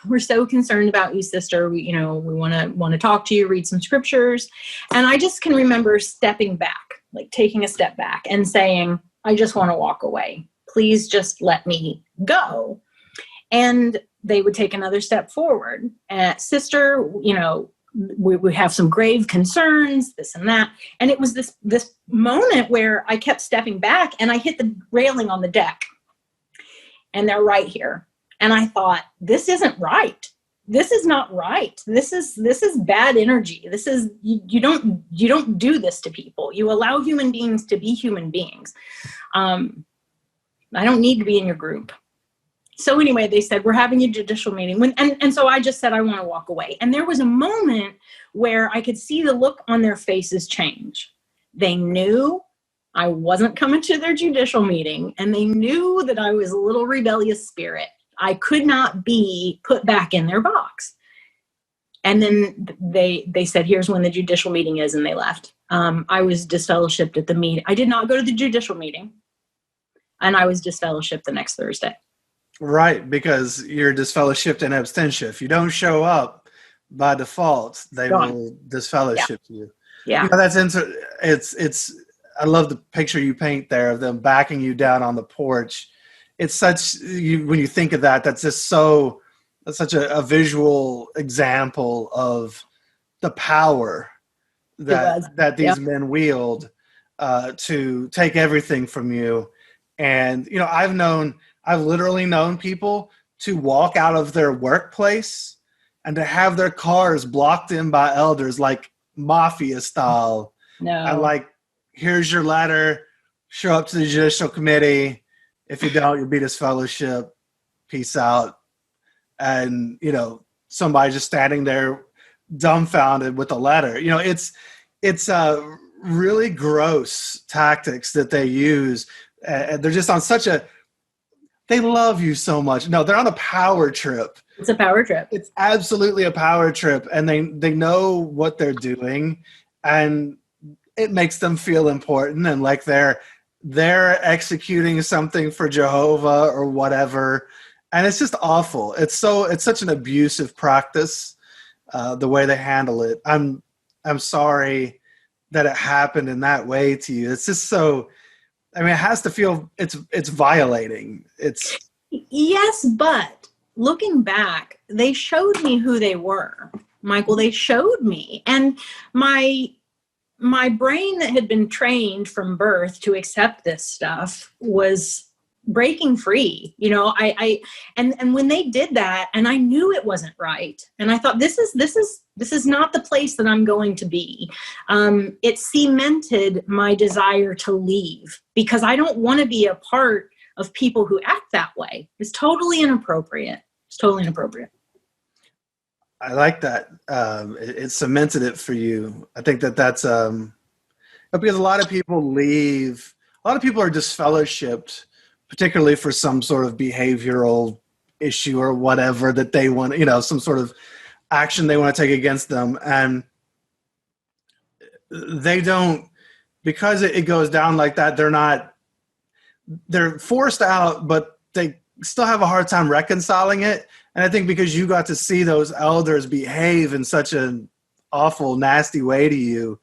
We're so concerned about you, sister. We want to talk to you, read some scriptures. And I just can remember stepping back, like taking a step back and saying, I just want to walk away. Please just let me go. And they would take another step forward. Sister, we have some grave concerns, this and that. And it was this moment where I kept stepping back and I hit the railing on the deck, and they're right here. And I thought, this isn't right. This is not right. This is bad energy. This is, you don't do this to people. You allow human beings to be human beings. I don't need to be in your group. So anyway, they said, we're having a judicial meeting. And so I just said, I want to walk away. And there was a moment where I could see the look on their faces change. They knew I wasn't coming to their judicial meeting, and they knew that I was a little rebellious spirit. I could not be put back in their box. And then they said, here's when the judicial meeting is, and they left. I was disfellowshipped at the meeting. I did not go to the judicial meeting, and I was disfellowshipped the next Thursday. Right, because you're disfellowshipped in abstention. If you don't show up by default, they will disfellowship you. Yeah, that's it's. I love the picture you paint there of them backing you down on the porch. It's such, when you think of that, that's such a visual example of the power that these men wield to take everything from you. And, I've literally known people to walk out of their workplace and to have their cars blocked in by elders, like mafia style. No. And like, here's your letter, show up to the judicial committee. If you don't, you'll be disfellowship. Peace out. And, somebody just standing there dumbfounded with a letter. It's really gross tactics that they use. They're just on they love you so much. No, they're on a power trip. It's a power trip. It's absolutely a power trip. And they know what they're doing. And it makes them feel important and like they're executing something for Jehovah or whatever. And it's just awful. It's such an abusive practice, the way they handle it. I'm sorry that it happened in that way to you. It's just so, it has to feel it's violating. Yes, but looking back, they showed me who they were, Michael. They showed me, and my brain that had been trained from birth to accept this stuff was breaking free. And when they did that, and I knew it wasn't right, and I thought, this is not the place that I'm going to be. It cemented my desire to leave, because I don't want to be a part of people who act that way. It's totally inappropriate. I like that. It cemented it for you. I think that's because a lot of people leave. A lot of people are disfellowshipped, particularly for some sort of behavioral issue or whatever that they want, some sort of action they want to take against them. And they don't, because it goes down like that, they're forced out, but they still have a hard time reconciling it. And I think because you got to see those elders behave in such an awful, nasty way to you,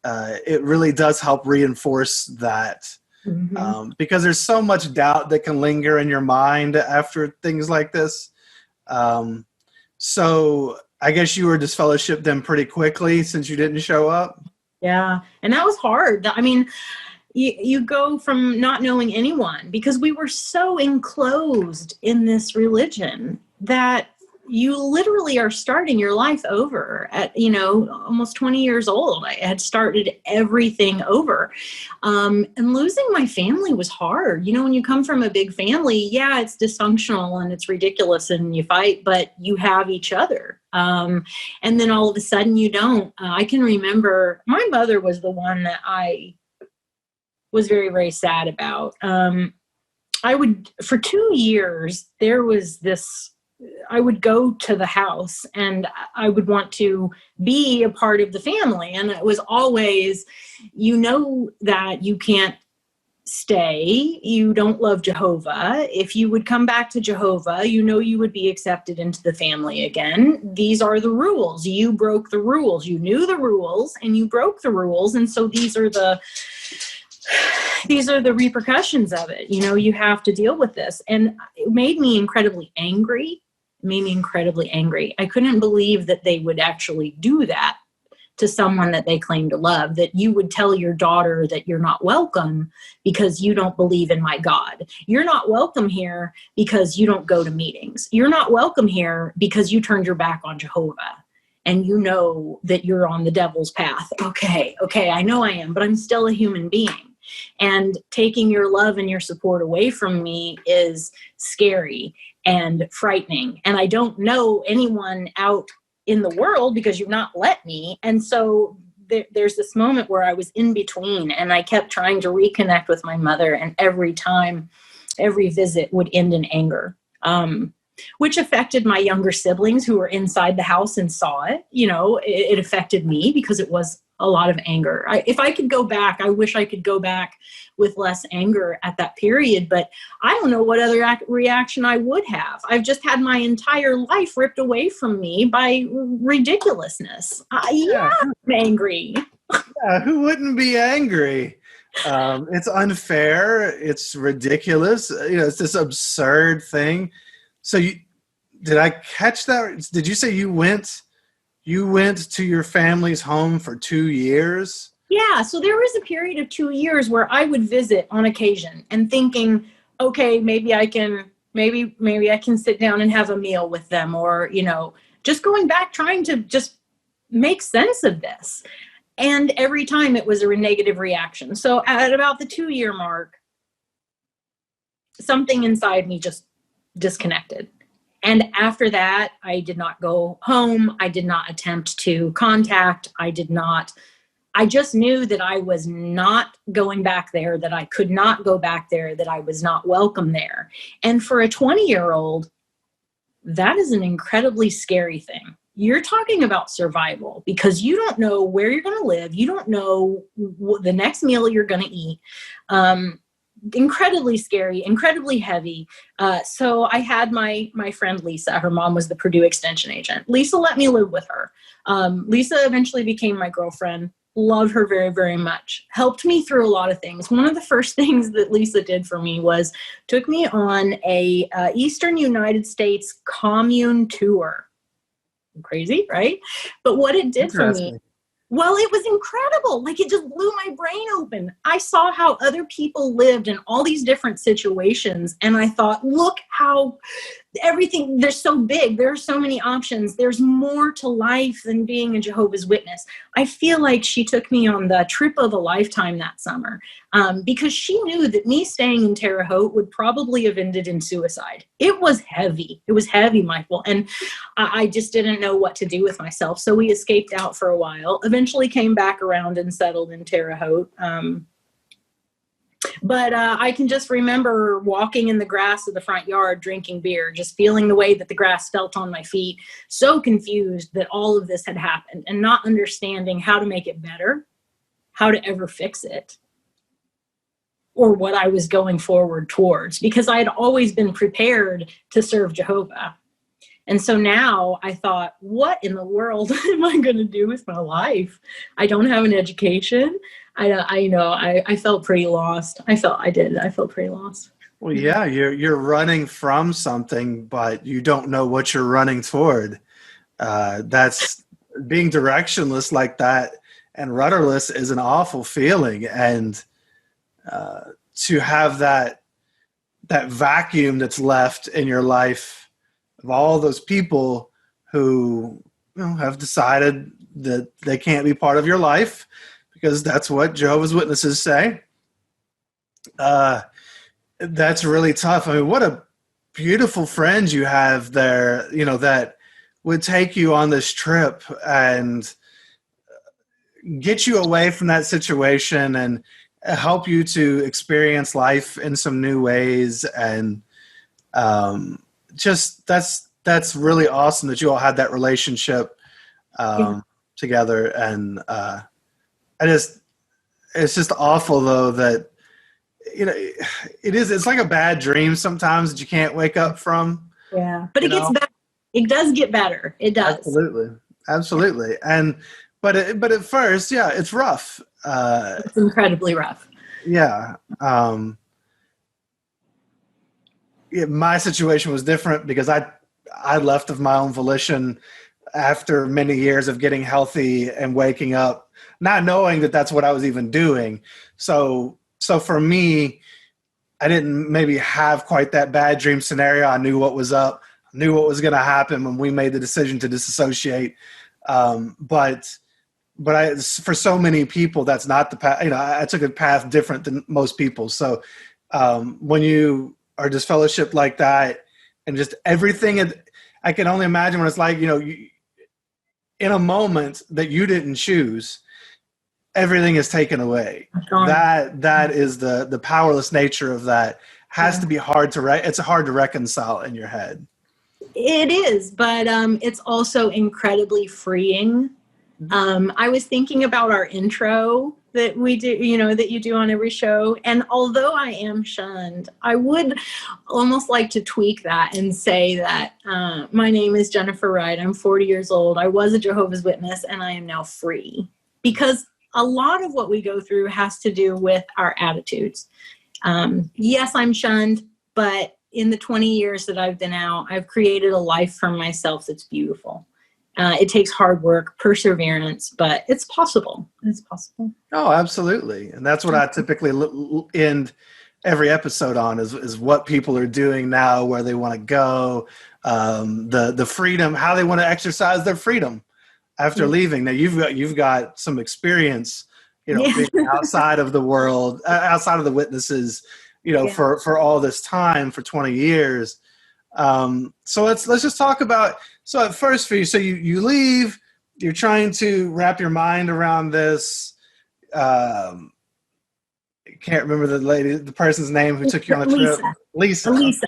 it really does help reinforce that. Mm-hmm. Because there's so much doubt that can linger in your mind after things like this. So I guess you were disfellowshipped then pretty quickly since you didn't show up. Yeah. And that was hard. You go from not knowing anyone, because we were so enclosed in this religion that you literally are starting your life over at, almost 20 years old. I had started everything over. And losing my family was hard. When you come from a big family, yeah, it's dysfunctional and it's ridiculous and you fight, but you have each other. And then all of a sudden you don't. I can remember my mother was the one that I was very, very sad about. For 2 years, there was this, I would go to the house and I would want to be a part of the family. And it was always, that you can't stay. You don't love Jehovah. If you would come back to Jehovah, you would be accepted into the family again. These are the rules. You broke the rules. You knew the rules and you broke the rules. And so these are the repercussions of it. You have to deal with this. And it made me incredibly angry. made me incredibly angry. I couldn't believe that they would actually do that to someone that they claim to love, that you would tell your daughter that you're not welcome because you don't believe in my God. You're not welcome here because you don't go to meetings. You're not welcome here because you turned your back on Jehovah and you know that you're on the devil's path. Okay, I know I am, but I'm still a human being. And taking your love and your support away from me is scary and frightening. And I don't know anyone out in the world because you've not let me. And so there's this moment where I was in between, and I kept trying to reconnect with my mother. And every time, every visit would end in anger, which affected my younger siblings who were inside the house and saw it. You know, it affected me because it was a lot of anger. If I could go back, I wish I could go back with less anger at that period, but I don't know what other reaction I would have. I've just had my entire life ripped away from me by ridiculousness. Yeah, I'm angry. Yeah, who wouldn't be angry? It's unfair. It's ridiculous. You know, it's this absurd thing. So did I catch that? Did you say you went to your family's home for 2 years? Yeah, so there was a period of 2 years where I would visit on occasion and thinking, okay, maybe I can sit down and have a meal with them, or, you know, just going back, trying to just make sense of this. And every time it was a negative reaction. So at about the 2-year mark, something inside me just disconnected. And after that, I did not go home. I did not attempt to contact. I just knew that I was not going back there, that I could not go back there, that I was not welcome there. And for a 20-year-old, that is an incredibly scary thing. You're talking about survival because you don't know where you're going to live. You don't know the next meal you're going to eat. Incredibly scary, incredibly heavy. So I had my friend Lisa. Her mom was the Purdue Extension agent. Lisa let me live with her. Lisa eventually became my girlfriend. Love her very, very much. Helped me through a lot of things. One of the first things that Lisa did for me was took me on a Eastern United States commune tour. Crazy, right? But what it did for me, well, it was incredible. Like, it just blew my brain open. I saw how other people lived in all these different situations. And I thought, look how everything, they're so big. There are so many options. There's more to life than being a Jehovah's Witness. I feel like she took me on the trip of a lifetime that summer because she knew that me staying in Terre Haute would probably have ended in suicide. It was heavy. It was heavy, Michael. And I just didn't know what to do with myself. So we escaped out for a while, eventually came back around and settled in Terre Haute. But I can just remember walking in the grass of the front yard, drinking beer, just feeling the way that the grass felt on my feet, so confused that all of this had happened and not understanding how to make it better, how to ever fix it, or what I was going forward towards, because I had always been prepared to serve Jehovah. And so now I thought, what in the world am I going to do with my life? I don't have an education. I felt pretty lost. I felt pretty lost. Well, yeah, you're running from something, but you don't know what you're running toward. That's being directionless like that and rudderless is an awful feeling. And to have that vacuum that's left in your life of all those people who, you know, have decided that they can't be part of your life because that's what Jehovah's Witnesses say. That's really tough. I mean, what a beautiful friend you have there, you know, that would take you on this trip and get you away from that situation and help you to experience life in some new ways. And just that's really awesome that you all had that relationship together. And it's just awful though that, you know, it's like a bad dream sometimes that you can't wake up from. Yeah, but it gets better. It does get better. It does. Absolutely. And but at first, yeah, it's rough. It's incredibly rough. Yeah. My situation was different because I I left of my own volition after many years of getting healthy and waking up, not knowing that that's what I was even doing. So for me, I didn't maybe have quite that bad dream scenario. I knew what was up, knew what was going to happen when we made the decision to disassociate. But for so many people, that's not the path. I took a path different than most people. So when you are disfellowshipped like that, and just everything, I can only imagine what it's like. In a moment that you didn't choose, everything is taken away. That is the powerless nature of that. Has to be hard to it's hard to reconcile in your head. It is, but it's also incredibly freeing. I was thinking about our intro that we do, that you do on every show. And although I am shunned, I would almost like to tweak that and say that my name is Jennifer Wright. I'm 40 years old. I was a Jehovah's Witness, and I am now free. Because a lot of what we go through has to do with our attitudes. Yes, I'm shunned, but in the 20 years that I've been out, I've created a life for myself that's beautiful. It takes hard work, perseverance, but it's possible. It's possible. Oh, absolutely. And that's what I typically end every episode on is what people are doing now, where they want to go, the freedom, how they want to exercise their freedom after leaving. Now you've got some experience, being outside of the world, outside of the witnesses, for all this time, for 20 years. So let's just talk about, so at first for you, so you leave, you're trying to wrap your mind around this. I can't remember the person's name who took you on the trip. Lisa.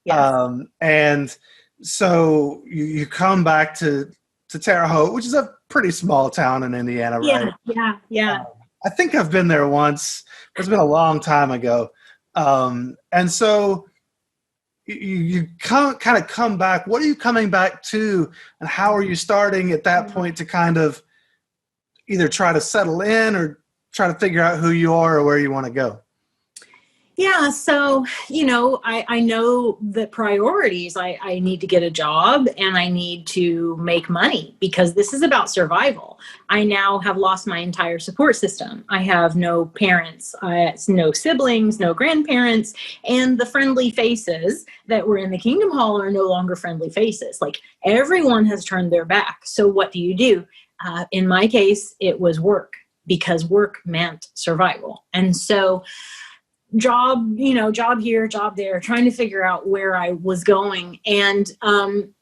Yes. And so you come back to Terre Haute, which is a pretty small town in Indiana, right? Yeah. I think I've been there once. It's been a long time ago. And so you kind of come back. What are you coming back to, and how are you starting at that point to kind of either try to settle in or try to figure out who you are or where you want to go? Yeah. So, I know the priorities. I need to get a job and I need to make money because this is about survival. I now have lost my entire support system. I have no parents, no siblings, no grandparents, and the friendly faces that were in the Kingdom Hall are no longer friendly faces. Like, everyone has turned their back. So what do? In my case, it was work, because work meant survival. And so job here, job there, trying to figure out where I was going. And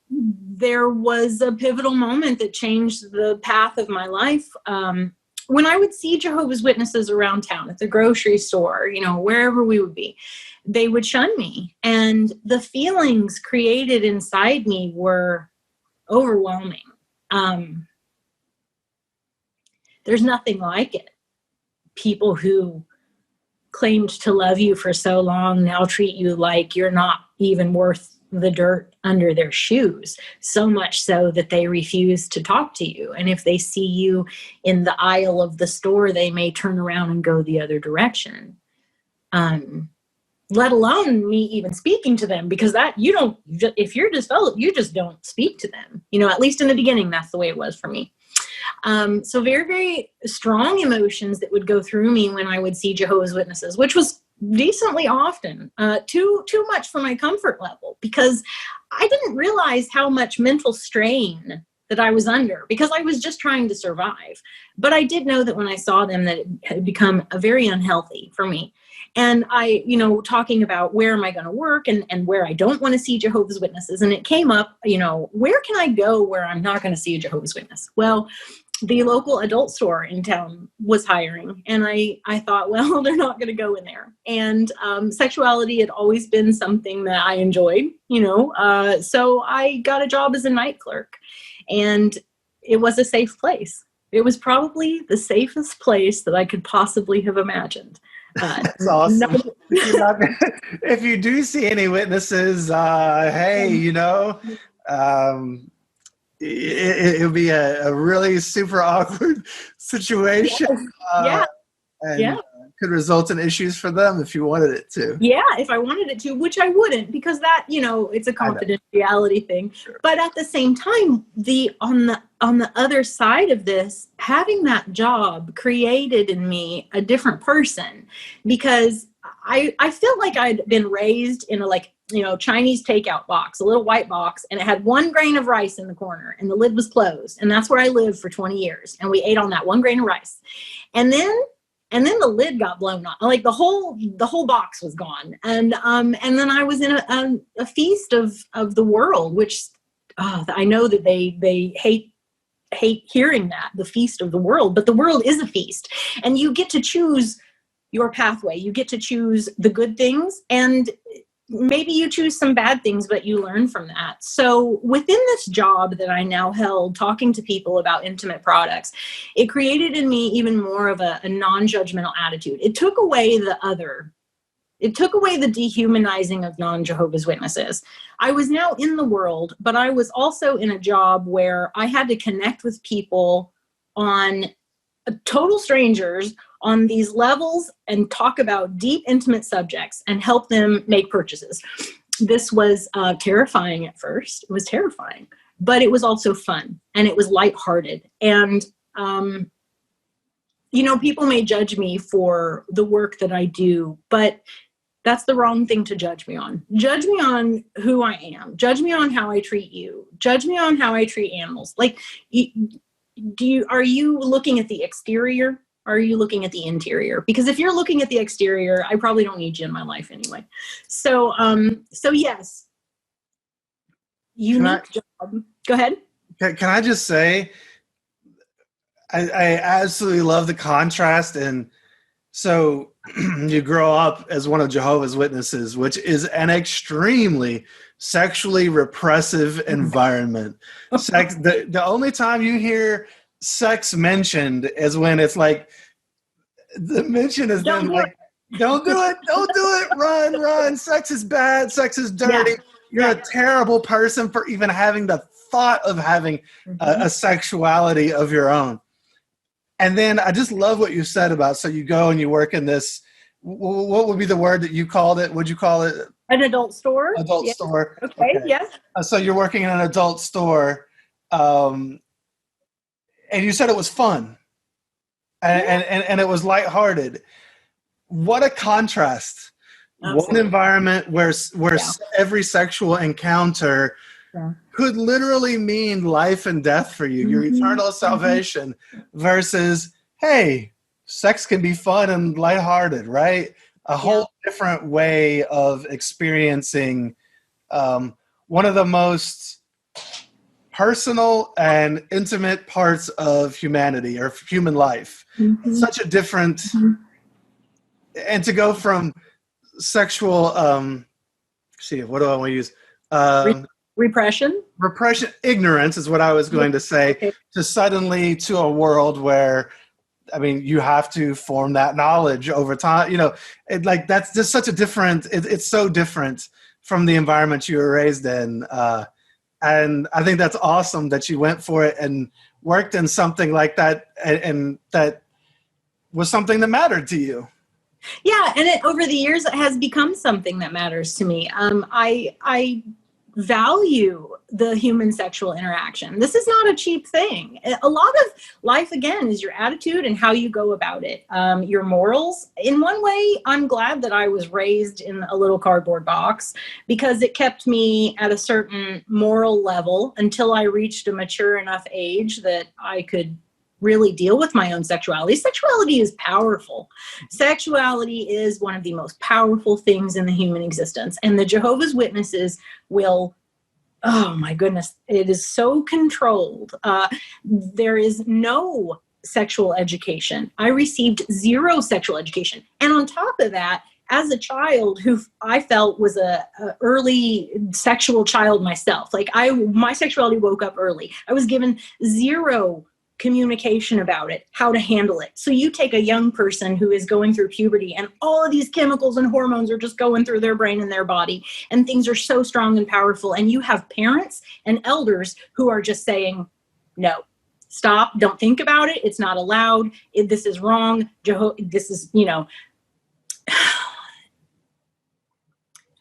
there was a pivotal moment that changed the path of my life. When I would see Jehovah's Witnesses around town, at the grocery store, wherever we would be, they would shun me. And the feelings created inside me were overwhelming. There's nothing like it. People who claimed to love you for so long now treat you like you're not even worth the dirt under their shoes, so much so that they refuse to talk to you. And if they see you in the aisle of the store, they may turn around and go the other direction. Let alone me even speaking to them, because if you're disfellowed, you just don't speak to them. At least in the beginning, that's the way it was for me. So very, very strong emotions that would go through me when I would see Jehovah's Witnesses, which was decently often, too much for my comfort level, because I didn't realize how much mental strain that I was under, because I was just trying to survive. But I did know that when I saw them, that it had become very unhealthy for me. And I, talking about where am I going to work and where I don't want to see Jehovah's Witnesses. And it came up, where can I go where I'm not going to see a Jehovah's Witness? Well, the local adult store in town was hiring. And I thought, well, they're not going to go in there. And sexuality had always been something that I enjoyed, so I got a job as a night clerk. And it was a safe place. It was probably the safest place that I could possibly have imagined. That's awesome. If you do see any witnesses, hey, it'll be a really super awkward situation. Yes. Yeah. could result in issues for them if you wanted it to. Yeah, if I wanted it to, which I wouldn't, because that, it's a confidentiality thing. Sure. But at the same time, on the other side of this, having that job created in me a different person, because I feel like I'd been raised in a Chinese takeout box, a little white box, and it had 1 grain of rice in the corner and the lid was closed. And that's where I lived for 20 years. And we ate on that 1 grain of rice. And then the lid got blown off. Like the whole box was gone. And then I was in a feast of the world, which I know that they hate hearing that, the feast of the world, but the world is a feast, and you get to choose your pathway. You get to choose the good things, and maybe you choose some bad things, but you learn from that. So within this job that I now held, talking to people about intimate products, it created in me even more of a non-judgmental attitude. It took away the other. It took away the dehumanizing of non-Jehovah's Witnesses. I was now in the world, but I was also in a job where I had to connect with people on total strangers on these levels and talk about deep, intimate subjects and help them make purchases. This was terrifying at first. It was terrifying, but it was also fun, and it was lighthearted. And, people may judge me for the work that I do, but that's the wrong thing to judge me on. Judge me on who I am. Judge me on how I treat you. Judge me on how I treat animals. Like, are you looking at the exterior? Or are you looking at the interior? Because if you're looking at the exterior, I probably don't need you in my life anyway. So yes, unique job. Go ahead. Can I just say, I absolutely love the contrast. And so you grow up as one of Jehovah's Witnesses, which is an extremely sexually repressive environment. Sex. The only time you hear sex mentioned is when it's like the mention is then like, don't do it, run, sex is bad, sex is dirty. You're a terrible person for even having the thought of having a sexuality of your own. And then I just love what you said about, so you go and you work in this, what would be the word that you called it? Would you call it? An adult store. Store. Okay. Yes. So you're working in an adult store. And you said it was fun, and it was lighthearted. What a contrast! Absolutely. One environment where every sexual encounter could literally mean life and death for you, your eternal salvation, versus, hey, sex can be fun and lighthearted, right? A whole different way of experiencing one of the most personal and intimate parts of humanity or human life. Such a different, and to go from sexual, what do I want to use? Repression, ignorance is what I was going to say, to suddenly to a world where, you have to form that knowledge over time. That's just such a different, it's so different from the environment you were raised in. And I think that's awesome that you went for it and worked in something like that, and that was something that mattered to you. Yeah, and over the years, it has become something that matters to me. I value the human sexual interaction. This is not a cheap thing. A lot of life, again, is your attitude and how you go about it, your morals. In one way, I'm glad that I was raised in a little cardboard box, because it kept me at a certain moral level until I reached a mature enough age that I could really deal with my own sexuality. Sexuality is powerful. Sexuality is one of the most powerful things in the human existence. And the Jehovah's Witnesses will, oh my goodness, it is so controlled. There is no sexual education. I received 0 sexual education. And on top of that, as a child who I felt was a early sexual child myself, my sexuality woke up early. I was given 0 communication about it, how to handle it. So you take a young person who is going through puberty, and all of these chemicals and hormones are just going through their brain and their body, and things are so strong and powerful. And you have parents and elders who are just saying, no, stop, don't think about it. It's not allowed. This is wrong. This is,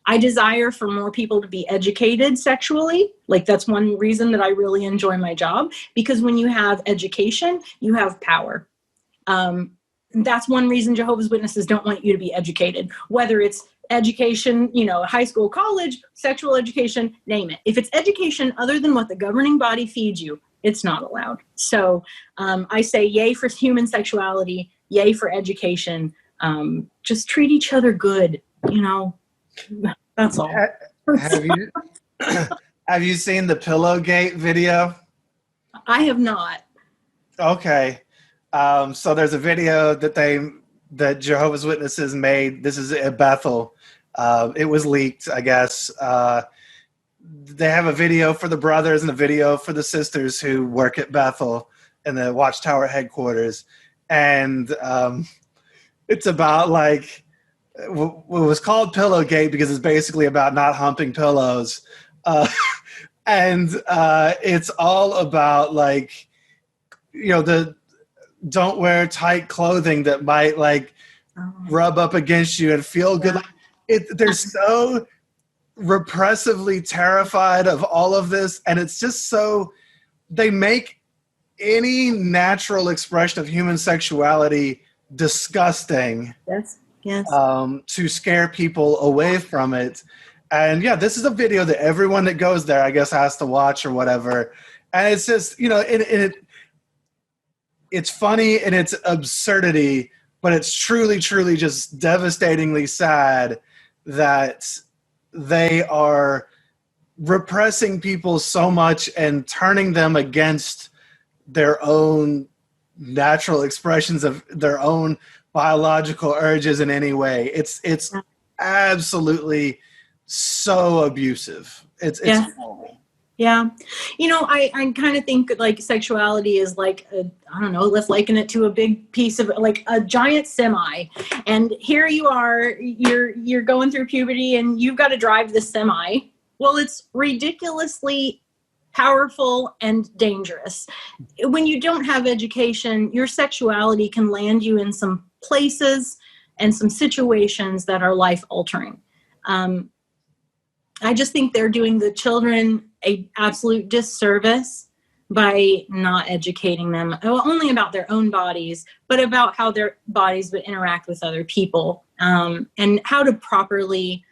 I desire for more people to be educated sexually. Like, that's one reason that I really enjoy my job, because when you have education, you have power. That's one reason Jehovah's Witnesses don't want you to be educated, whether it's education, high school, college, sexual education, name it. If it's education other than what the governing body feeds you, it's not allowed. So I say yay for human sexuality, yay for education. Just treat each other good, That's all. Have you seen the Pillowgate video? I have not. Okay. So there's a video that Jehovah's Witnesses made. This is at Bethel. It was leaked, I guess. They have a video for the brothers and a video for the sisters who work at Bethel in the Watchtower headquarters. And it's about like, it was called Pillowgate because it's basically about not humping pillows. And it's all about like, don't wear tight clothing that might rub up against you and feel good. They're so repressively terrified of all of this. And it's just so, they make any natural expression of human sexuality disgusting. Yes. To scare people away from it. And yeah, this is a video that everyone that goes there, I guess, has to watch or whatever. And it's just, it's funny in its absurdity, but it's truly, truly just devastatingly sad that they are repressing people so much and turning them against their own natural expressions of their own biological urges in any way. It's absolutely so abusive. It's horrible. Yeah. I kind of think like sexuality is like, I don't know, let's liken it to a big piece of like a giant semi. And here you are, you're going through puberty and you've got to drive the semi. Well, it's ridiculously powerful and dangerous. When you don't have education, your sexuality can land you in some places and some situations that are life altering. I just think they're doing the children an absolute disservice by not educating them only about their own bodies, but about how their bodies would interact with other people, and how to properly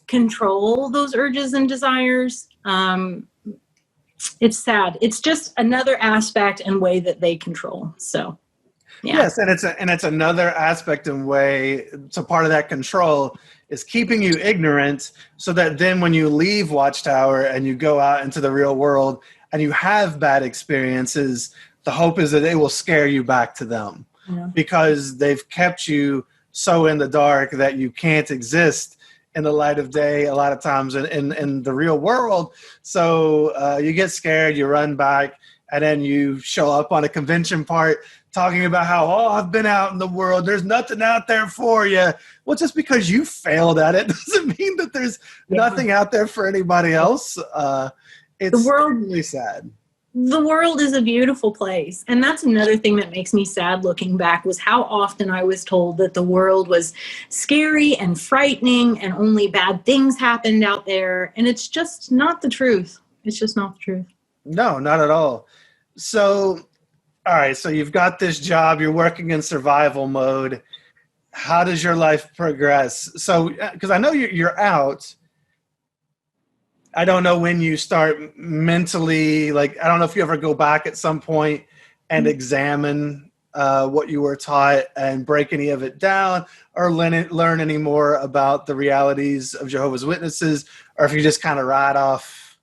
control those urges and desires. It's sad. It's just another aspect and way that they control. So, yeah. Yes, and it's another aspect and way. So part of that control is keeping you ignorant, so that then when you leave Watchtower and you go out into the real world and you have bad experiences, the hope is that they will scare you back to them, because they've kept you so in the dark that you can't exist in the light of day a lot of times in the real world. So you get scared, you run back, and then you show up on a convention part talking about how, I've been out in the world, there's nothing out there for you. Well, just because you failed at it doesn't mean that there's nothing out there for anybody else. It's really sad. The world is a beautiful place. And that's another thing that makes me sad looking back, was how often I was told that the world was scary and frightening and only bad things happened out there. And it's just not the truth. It's just not the truth. No, not at all. So, all right, so you've got this job, you're working in survival mode. How does your life progress? So, because I know you're out. I don't know when you start mentally, I don't know if you ever go back at some point and examine what you were taught and break any of it down, or learn any more about the realities of Jehovah's Witnesses, or if you just kind of rode off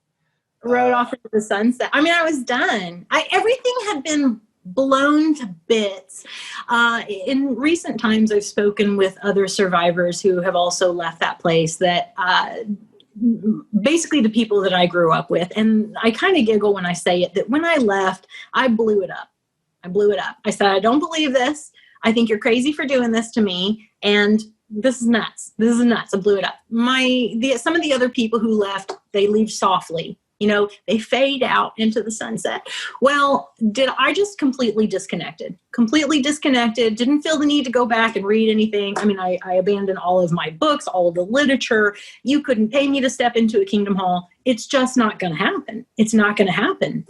into the sunset. I mean, I was done. Everything had been blown to bits. In recent times, I've spoken with other survivors who have also left that place, that basically the people that I grew up with. And I kind of giggle when I say it, that when I left, I blew it up. I said, I don't believe this. I think you're crazy for doing this to me. And this is nuts. I blew it up. Some of the other people who left, they leave softly. They fade out into the sunset. Well, did I just completely disconnected, didn't feel the need to go back and read anything. I mean, I abandoned all of my books, all of the literature. You couldn't pay me to step into a Kingdom Hall. It's just not going to happen. It's not going to happen.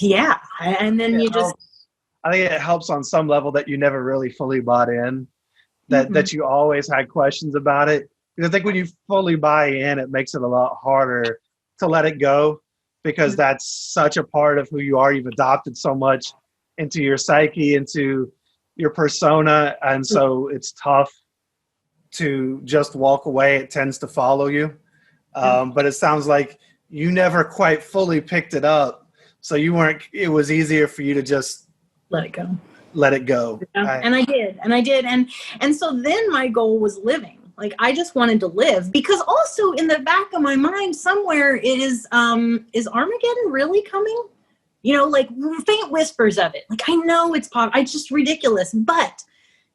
Yeah. And then I think it helps on some level that you never really fully bought in, that you always had questions about it. Because I think when you fully buy in, it makes it a lot harder to let it go, because that's such a part of who you are. You've adopted so much into your psyche, into your persona. And so it's tough to just walk away. It tends to follow you. But it sounds like you never quite fully picked it up. So it was easier for you to just let it go. Yeah. And I did. And so then my goal was living. Like, I just wanted to live, because also in the back of my mind somewhere it is Armageddon really coming? Like faint whispers of it. Like, I know it's just ridiculous, but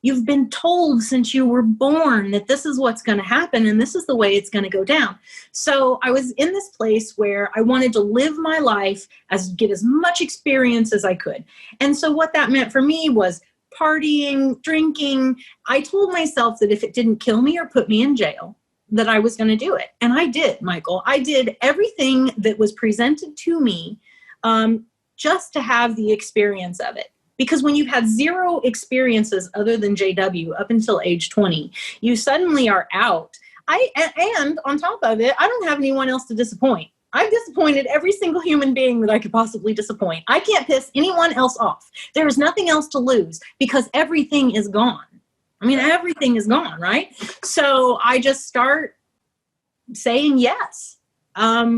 you've been told since you were born that this is what's going to happen and this is the way it's going to go down. So I was in this place where I wanted to live my life, get as much experience as I could. And so what that meant for me was partying, drinking. I told myself that if it didn't kill me or put me in jail, that I was going to do it. And I did, Michael. I did everything that was presented to me just to have the experience of it. Because when you've had zero experiences other than JW up until age 20, you suddenly are out. And on top of it, I don't have anyone else to disappoint. I've disappointed every single human being that I could possibly disappoint. I can't piss anyone else off. There is nothing else to lose because everything is gone. I mean, everything is gone, right? So I just start saying yes,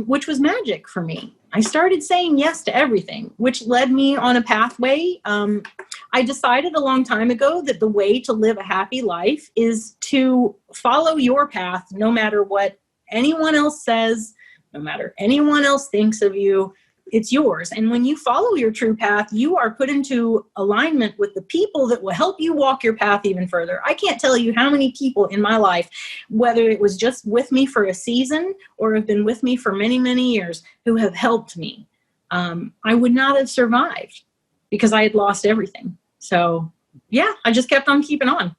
which was magic for me. I started saying yes to everything, which led me on a pathway. I decided a long time ago that the way to live a happy life is to follow your path, no matter what anyone else says, no matter anyone else thinks of you. It's yours. And when you follow your true path, you are put into alignment with the people that will help you walk your path even further. I can't tell you how many people in my life, whether it was just with me for a season or have been with me for many, many years, who have helped me. I would not have survived because I had lost everything. So yeah, I just kept on keeping on.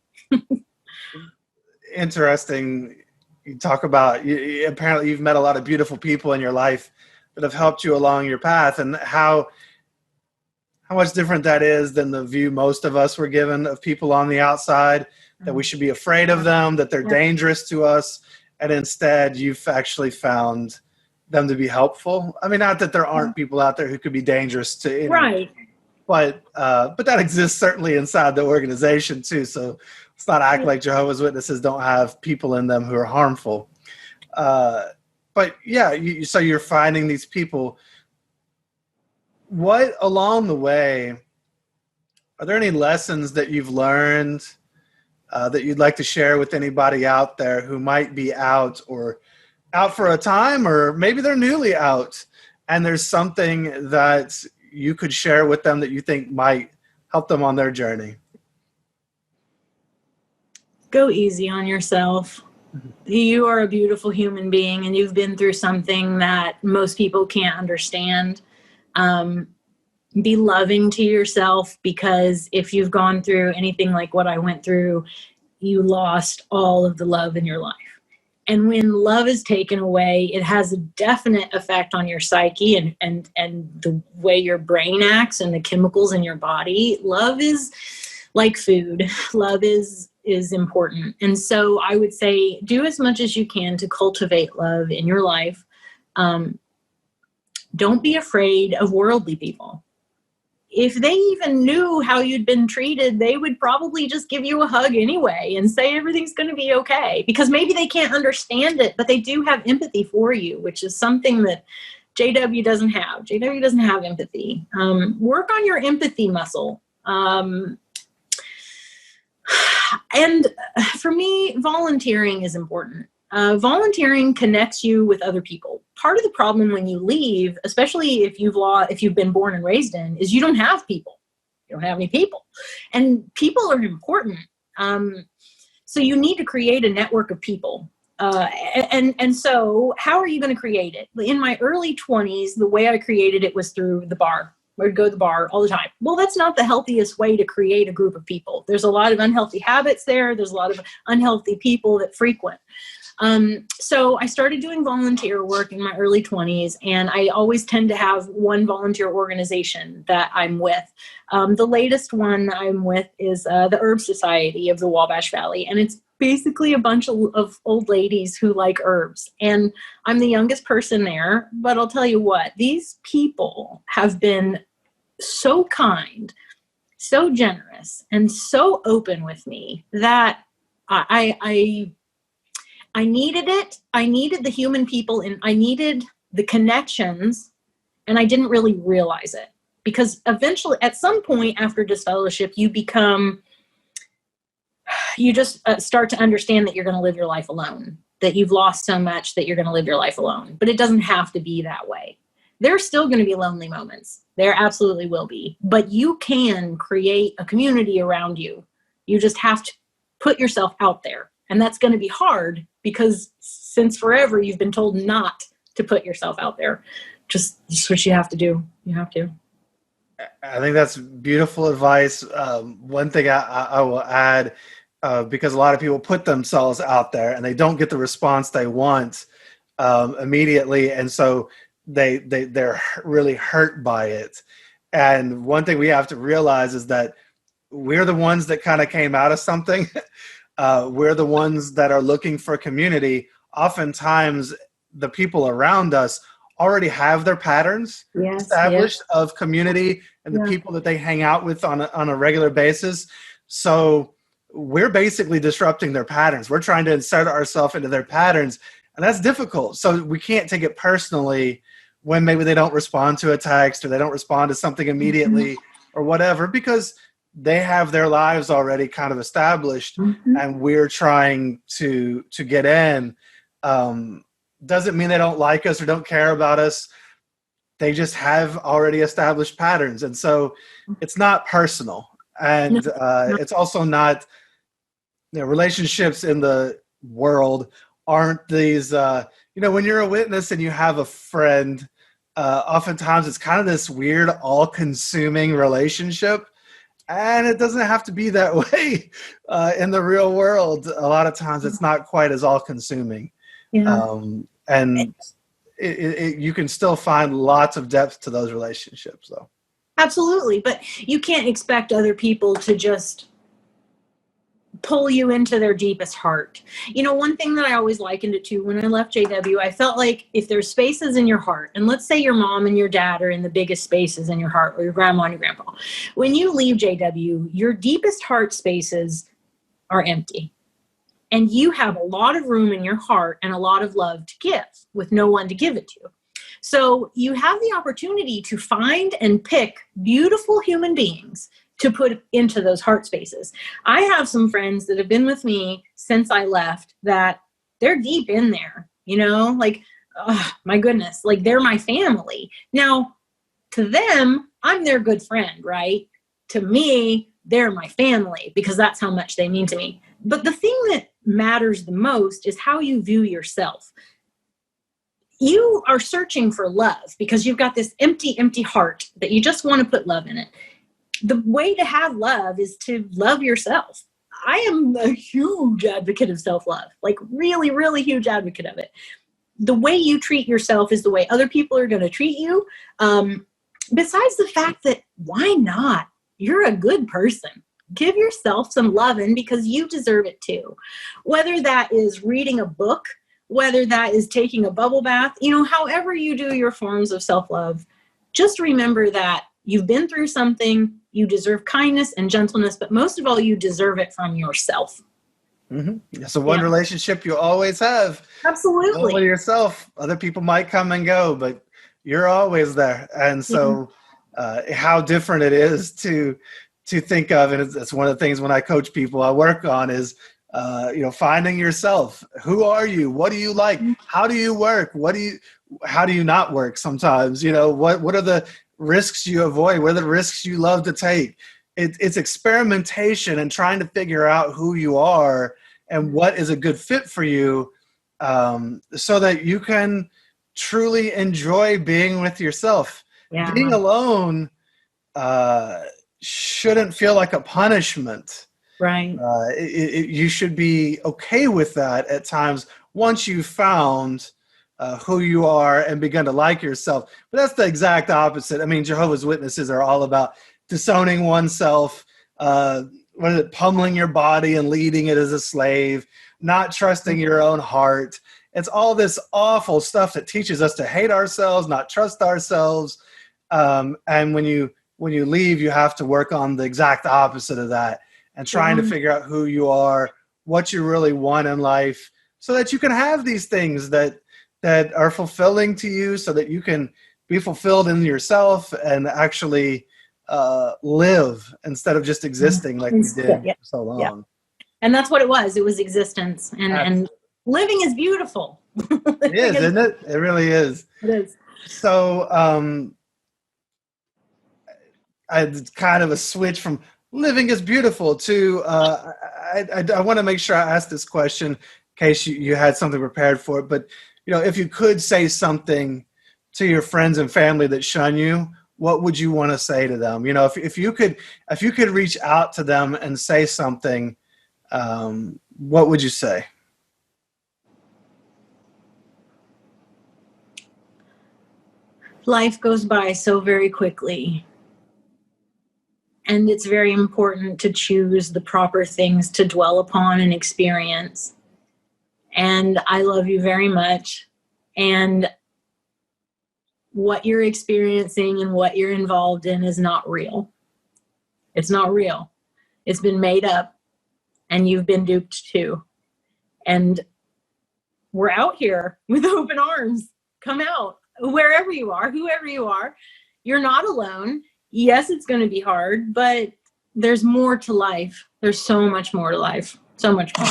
Interesting. You talk about, apparently you've met a lot of beautiful people in your life that have helped you along your path, and how much different that is than the view most of us were given of people on the outside, that we should be afraid of them, that they're dangerous to us. And instead you've actually found them to be helpful. I mean, not that there aren't people out there who could be dangerous to anyone, right? But that exists certainly inside the organization too. So let's not act like Jehovah's Witnesses don't have people in them who are harmful. But yeah, so you're finding these people. What along the way, are there any lessons that you've learned that you'd like to share with anybody out there who might be out for a time, or maybe they're newly out, and there's something that you could share with them that you think might help them on their journey? Go easy on yourself. You are a beautiful human being, and you've been through something that most people can't understand. Be loving to yourself, because if you've gone through anything like what I went through, you lost all of the love in your life. And when love is taken away, it has a definite effect on your psyche and the way your brain acts and the chemicals in your body. Love is like food. Love is important. And so I would say do as much as you can to cultivate love in your life. Don't be afraid of worldly people. If they even knew how you'd been treated, they would probably just give you a hug anyway and say everything's going to be okay, because maybe they can't understand it, but they do have empathy for you, which is something that JW doesn't have. JW doesn't have empathy. Work on your empathy muscle. And for me, volunteering is important. Volunteering connects you with other people. Part of the problem when you leave, especially if you've been born and raised in, is you don't have people. You don't have any people. And people are important. So you need to create a network of people. And so how are you going to create it? In my early 20s, the way I created it was through the bar. I would go to the bar all the time. Well, that's not the healthiest way to create a group of people. There's a lot of unhealthy habits there. There's a lot of unhealthy people that frequent. So I started doing volunteer work in my early 20s, and I always tend to have one volunteer organization that I'm with. The latest one I'm with is the Herb Society of the Wabash Valley, and it's basically a bunch of old ladies who like herbs. And I'm the youngest person there, but I'll tell you what, these people have been so kind, so generous, and so open with me that I needed it. I needed the human people, and I needed the connections, and I didn't really realize it, because eventually at some point after disfellowship, you just start to understand that you're going to live your life alone, that you've lost so much that you're going to live your life alone. But it doesn't have to be that way. There's still going to be lonely moments. There absolutely will be. But you can create a community around you. You just have to put yourself out there. And that's going to be hard, because since forever you've been told not to put yourself out there. Just what you have to do. You have to. I think that's beautiful advice. One thing I will add, because a lot of people put themselves out there and they don't get the response they want immediately, and so they're really hurt by it. And one thing we have to realize is that we're the ones that kind of came out of something. We're the ones that are looking for community. Oftentimes, the people around us already have their patterns established of community and the people that they hang out with on a regular basis. So we're basically disrupting their patterns. We're trying to insert ourselves into their patterns, and that's difficult. So we can't take it personally when maybe they don't respond to a text or they don't respond to something immediately or whatever, because they have their lives already kind of established, and we're trying to get in. Doesn't mean they don't like us or don't care about us. They just have already established patterns. And so it's not personal. And it's also not, relationships in the world aren't these, when you're a witness and you have a friend, oftentimes it's kind of this weird, all-consuming relationship. And it doesn't have to be that way in the real world. A lot of times it's not quite as all-consuming. And you can still find lots of depth to those relationships, though. Absolutely. But you can't expect other people to just pull you into their deepest heart. One thing that I always likened it to, when I left JW, I felt like if there's spaces in your heart, and let's say your mom and your dad are in the biggest spaces in your heart, or your grandma and your grandpa, when you leave JW, your deepest heart spaces are empty. And you have a lot of room in your heart and a lot of love to give with no one to give it to. So you have the opportunity to find and pick beautiful human beings to put into those heart spaces. I have some friends that have been with me since I left that they're deep in there, oh, my goodness, like they're my family. Now, to them, I'm their good friend, right? To me, they're my family, because that's how much they mean to me. But the thing that matters the most is how you view yourself. You are searching for love because you've got this empty, empty heart that you just want to put love in it. The way to have love is to love yourself. I am a huge advocate of self-love, like really, really huge advocate of it. The way you treat yourself is the way other people are going to treat you. Besides the fact that, why not? You're a good person. Give yourself some loving, because you deserve it too. Whether that is reading a book, whether that is taking a bubble bath, however you do your forms of self-love, just remember that you've been through something, you deserve kindness and gentleness, but most of all, you deserve it from yourself. It's the one relationship you always have. Absolutely. With yourself. Other people might come and go, but you're always there. And so how different it is to think of, and it's one of the things when I coach people I work on is, finding yourself. Who are you? What do you like? How do you work? How do you not work sometimes? What are the risks you avoid? What are the risks you love to take? It's experimentation and trying to figure out who you are and what is a good fit for you. so that you can truly enjoy being with yourself. Yeah. Being alone shouldn't feel like a punishment. Right. You should be okay with that at times once you've found who you are and begun to like yourself. But that's the exact opposite. I mean, Jehovah's Witnesses are all about disowning oneself, pummeling your body and leading it as a slave, not trusting your own heart. It's all this awful stuff that teaches us to hate ourselves, not trust ourselves. And when you leave, you have to work on the exact opposite of that and trying to figure out who you are, what you really want in life, so that you can have these things that are fulfilling to you, so that you can be fulfilled in yourself and actually live instead of just existing like we did for so long. Yeah. And that's what it was. It was existence. And living is beautiful. It is, isn't it? It really is. It is. So I kind of a switch from living is beautiful to I want to make sure I ask this question in case you had something prepared for it. But if you could say something to your friends and family that shun you, what would you want to say to them? If you could reach out to them and say something, what would you say? Life goes by so very quickly. And it's very important to choose the proper things to dwell upon and experience. And I love you very much. And what you're experiencing and what you're involved in is not real. It's not real. It's been made up, and you've been duped too. And we're out here with open arms. Come out, wherever you are, whoever you are. You're not alone. Yes, it's going to be hard, but there's more to life. There's so much more to life. So much more.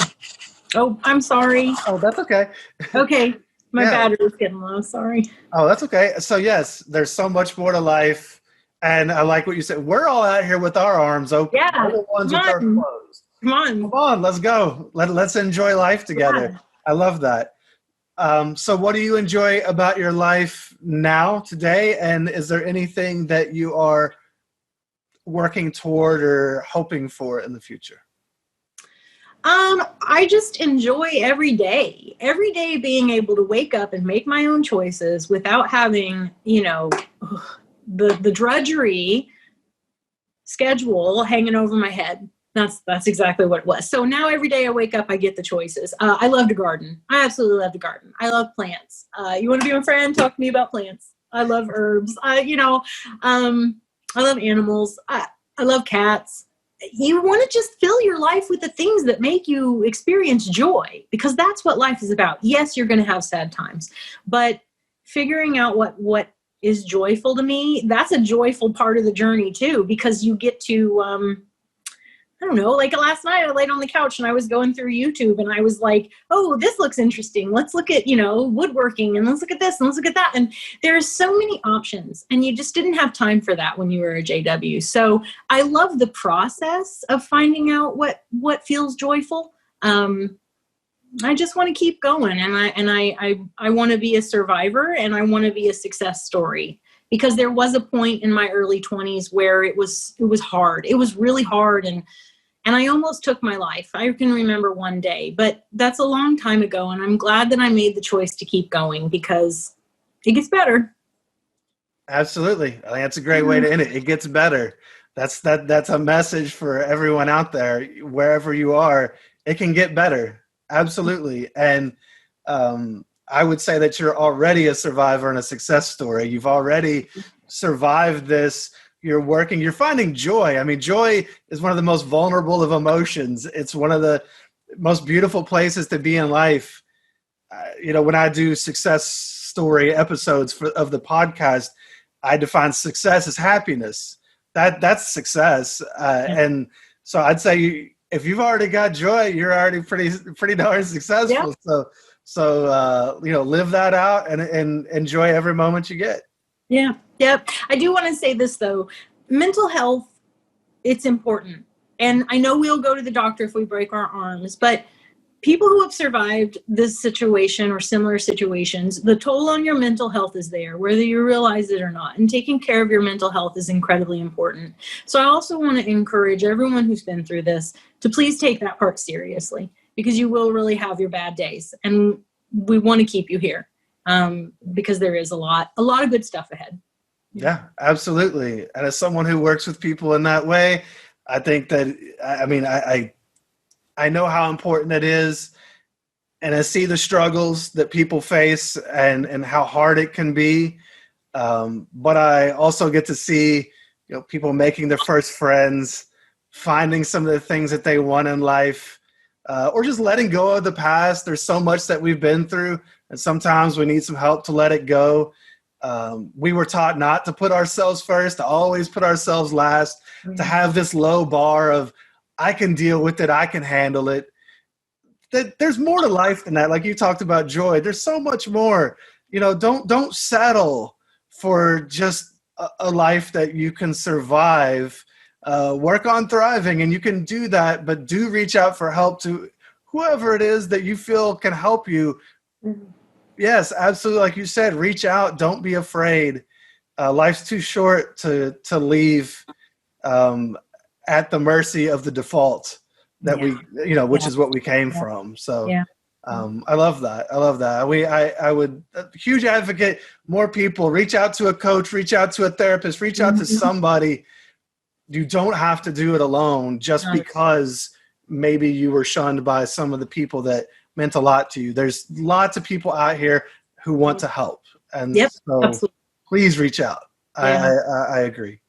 Oh, I'm sorry. Oh, that's okay. Okay. My battery's getting low. Sorry. Oh, that's okay. So yes, there's so much more to life. And I like what you said. We're all out here with our arms open. Yeah. We're the ones with our closed. Come on. Come on, let's go. Let's enjoy life together. Yeah. I love that. So what do you enjoy about your life now, today? And is there anything that you are working toward or hoping for in the future? I just enjoy every day being able to wake up and make my own choices without having, the drudgery schedule hanging over my head. That's exactly what it was. So now every day I wake up, I get the choices. I love to garden. I absolutely love to garden. I love plants. You want to be my friend? Talk to me about plants. I love herbs. I love animals. I love cats. You want to just fill your life with the things that make you experience joy, because that's what life is about. Yes, you're going to have sad times, but figuring out what is joyful to me, that's a joyful part of the journey too, because you get to, I don't know, like last night I laid on the couch and I was going through YouTube and I was like, oh, this looks interesting. Let's look at, woodworking, and let's look at this and let's look at that. And there's so many options, and you just didn't have time for that when you were a JW. So I love the process of finding out what feels joyful. I just want to keep going, and I want to be a survivor, and I want to be a success story, because there was a point in my early 20s where it was hard. It was really hard, and I almost took my life. I can remember one day, but that's a long time ago, and I'm glad that I made the choice to keep going, because it gets better. Absolutely. I think that's a great way to end it. It gets better. That's a message for everyone out there, wherever you are. It can get better. Absolutely. And I would say that you're already a survivor and a success story. You've already survived this. You're working, you're finding joy. I mean, joy is one of the most vulnerable of emotions. It's one of the most beautiful places to be in life. When I do success story episodes of the podcast, I define success as happiness. That's success. And so I'd say if you've already got joy, you're already pretty darn successful. Yeah. So live that out and enjoy every moment you get. Yeah. Yep. I do want to say this though. Mental health, it's important. And I know we'll go to the doctor if we break our arms, but people who have survived this situation or similar situations, the toll on your mental health is there, whether you realize it or not. And taking care of your mental health is incredibly important. So I also want to encourage everyone who's been through this to please take that part seriously, because you will really have your bad days. And we want to keep you here because there is a lot of good stuff ahead. Yeah, absolutely. And as someone who works with people in that way, I think that, I mean, I know how important it is, and I see the struggles that people face and how hard it can be. But I also get to see, people making their first friends, finding some of the things that they want in life, or just letting go of the past. There's so much that we've been through, and sometimes we need some help to let it go. We were taught not to put ourselves first, to always put ourselves last, to have this low bar of, I can deal with it, I can handle it. There's more to life than that. Like you talked about joy. There's so much more. Don't settle for just a life that you can survive. Work on thriving, and you can do that, but do reach out for help to whoever it is that you feel can help you. Yes, absolutely. Like you said, reach out. Don't be afraid. Life's too short to leave at the mercy of the default that which is what we came from. So I love that. I love that. I would, huge advocate, more people reach out to a coach, reach out to a therapist, reach out to somebody. You don't have to do it alone just because maybe you were shunned by some of the people that meant a lot to you. There's lots of people out here who want to help. And so absolutely. Please reach out. I agree.